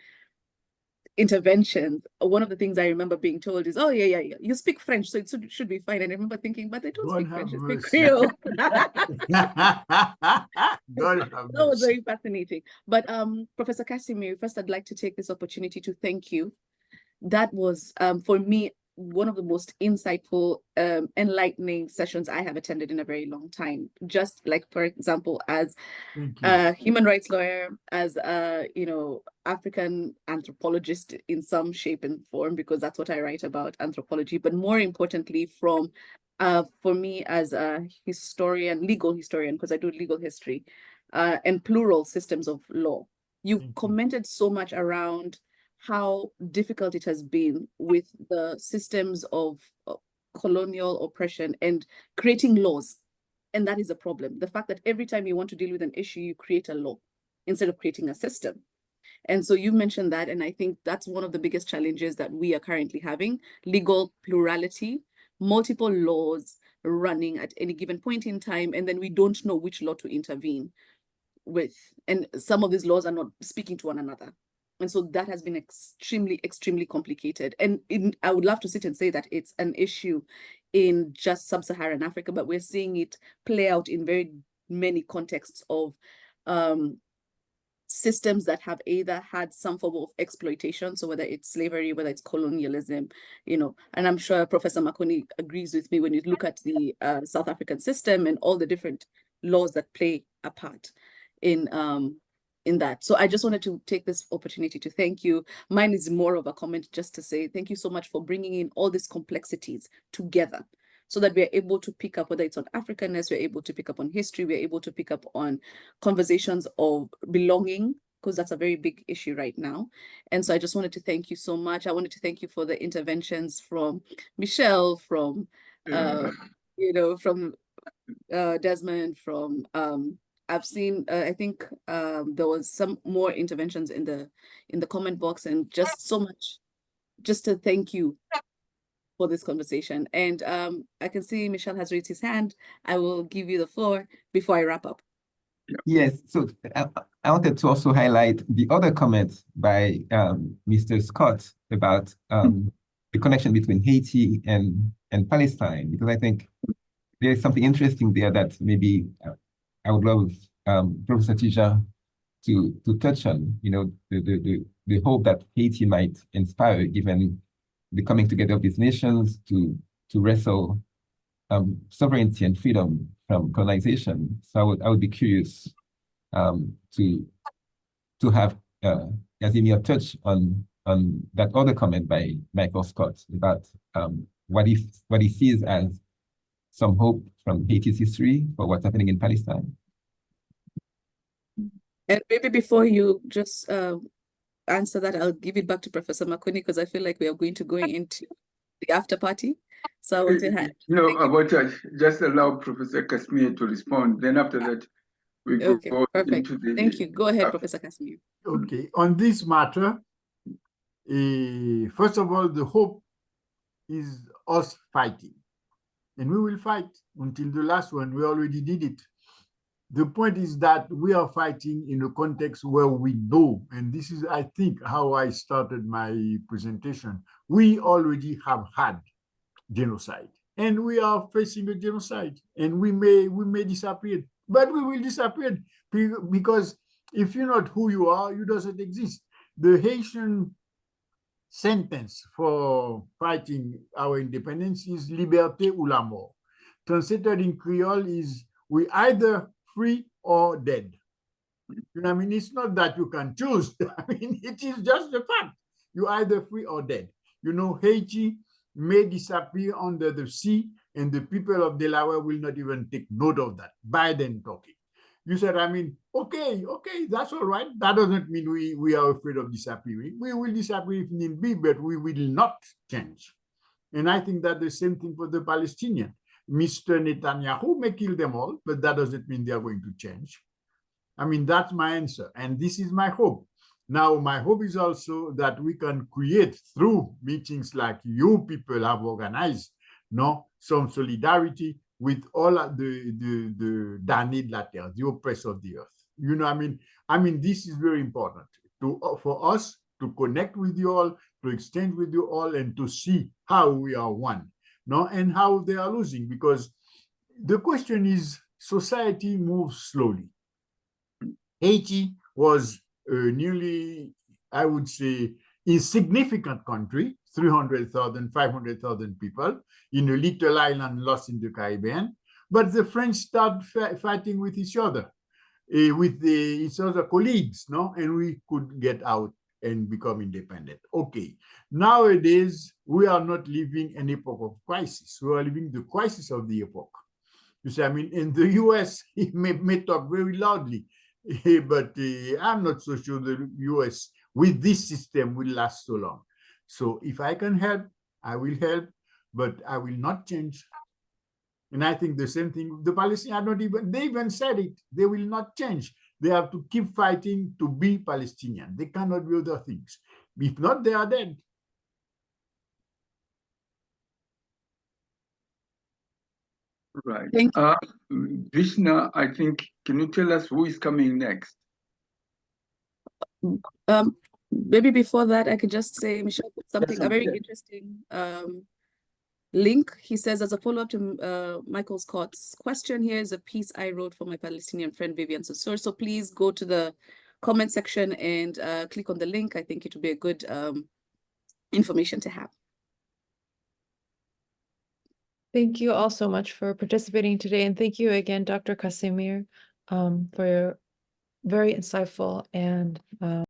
interventions, one of the things I remember being told is, oh, yeah, you speak French, so it should be fine. And I remember thinking, but they don't speak French, they speak Creole. That was very fascinating. But Professor Casimir, first I'd like to take this opportunity to thank you. That was, for me, one of the most insightful, enlightening sessions I have attended in a very long time. Just like, for example, as a human rights lawyer, as a, African anthropologist in some shape and form, because that's what I write about, anthropology, but more importantly for me as a historian, legal historian, because I do legal history, and plural systems of law. You commented so much around how difficult it has been with the systems of colonial oppression and creating laws. And that is a problem. The fact that every time you want to deal with an issue, you create a law instead of creating a system. And so you mentioned that, and I think that's one of the biggest challenges that we are currently having: legal plurality, multiple laws running at any given point in time, and then we don't know which law to intervene with. And some of these laws are not speaking to one another. And so that has been extremely, extremely complicated. And I would love to sit and say that it's an issue in just sub-Saharan Africa, but we're seeing it play out in very many contexts of systems that have either had some form of exploitation, so whether it's slavery, whether it's colonialism, and I'm sure Professor Makoni agrees with me when you look at the South African system and all the different laws that play a part in in that. So I just wanted to take this opportunity to thank you. Mine is more of a comment just to say thank you so much for bringing in all these complexities together so that we're able to pick up, whether it's on Africanness, we're able to pick up on history, we're able to pick up on conversations of belonging, because that's a very big issue right now. And so I just wanted to thank you so much. I wanted to thank you for the interventions from Michelle, from, from Desmond, from I've seen I think there was some more interventions in the comment box, and just so much just to thank you for this conversation. And I can see Michelle has raised his hand. I will give you the floor before I wrap up.
Yes, so I wanted to also highlight the other comment by Mr. Scott about the connection between Haiti and Palestine, because I think there's something interesting there that maybe I would love Professor Tija to touch on, the hope that Haiti might inspire, given the coming together of these nations to wrestle sovereignty and freedom from colonization. So I would be curious to have Casimir touch on that other comment by Michael Scott about what he sees as some hope from Haiti's history for what's happening in Palestine.
And maybe before you just answer that, I'll give it back to Professor Makuni, because I feel like we are going to go into the after party. So I want to have
just allow Professor Casimir to respond. Then after that, we go
perfect.
into the.
Thank you. Go ahead, Professor Casimir.
Okay, on this matter, first of all, the hope is us fighting. And we will fight until the last one. We already did it. The point is that we are fighting in a context where we know, and this is, I think, how I started my presentation. We already have had genocide, and we are facing a genocide, and we may disappear, but we will disappear, because if you're not who you are, you doesn't exist. The Haitian sentence for fighting our independence is liberté ou la mort. Translated in Creole is we either free or dead. You know what I mean? It's not that you can choose. I mean, it is just the fact. You're either free or dead. Haiti may disappear under the sea, and the people of Delaware will not even take note of that. Biden talking. You said, okay, that's all right. That doesn't mean we are afraid of disappearing. We will disappear if need be, but we will not change. And I think that the same thing for the Palestinians. Mr. Netanyahu may kill them all, but that doesn't mean they are going to change. That's my answer. And this is my hope. Now, my hope is also that we can create, through meetings like you people have organized, some solidarity with all the damned la terre, the oppressed of the earth. This is very important for us to connect with you all, to exchange with you all, and to see how we are one, and how they are losing. Because the question is, society moves slowly. Haiti was nearly, I would say, insignificant country, 300,000, 500,000 people in a little island lost in the Caribbean. But the French started fighting with each other, with each other colleagues, and we could get out and become independent. Okay, nowadays, we are not living an epoch of crisis. We are living the crisis of the epoch. You see, in the US, it may talk very loudly, but I'm not so sure the US with this system will last so long. So if I can help, I will help, but I will not change. And I think the same thing, the Palestinians they even said it, they will not change. They have to keep fighting to be Palestinian. They cannot be other things. If not, they are dead.
Right. Vishna, I think, can you tell us who is coming next?
Maybe before that, I could just say, Michelle put something, a very interesting link. He says, as a follow-up to Michael Scott's question, here is a piece I wrote for my Palestinian friend Vivian Sosur. So please go to the comment section and click on the link. I think it would be a good information to have.
Thank you all so much for participating today. And thank you again, Dr. Casimir, for very insightful and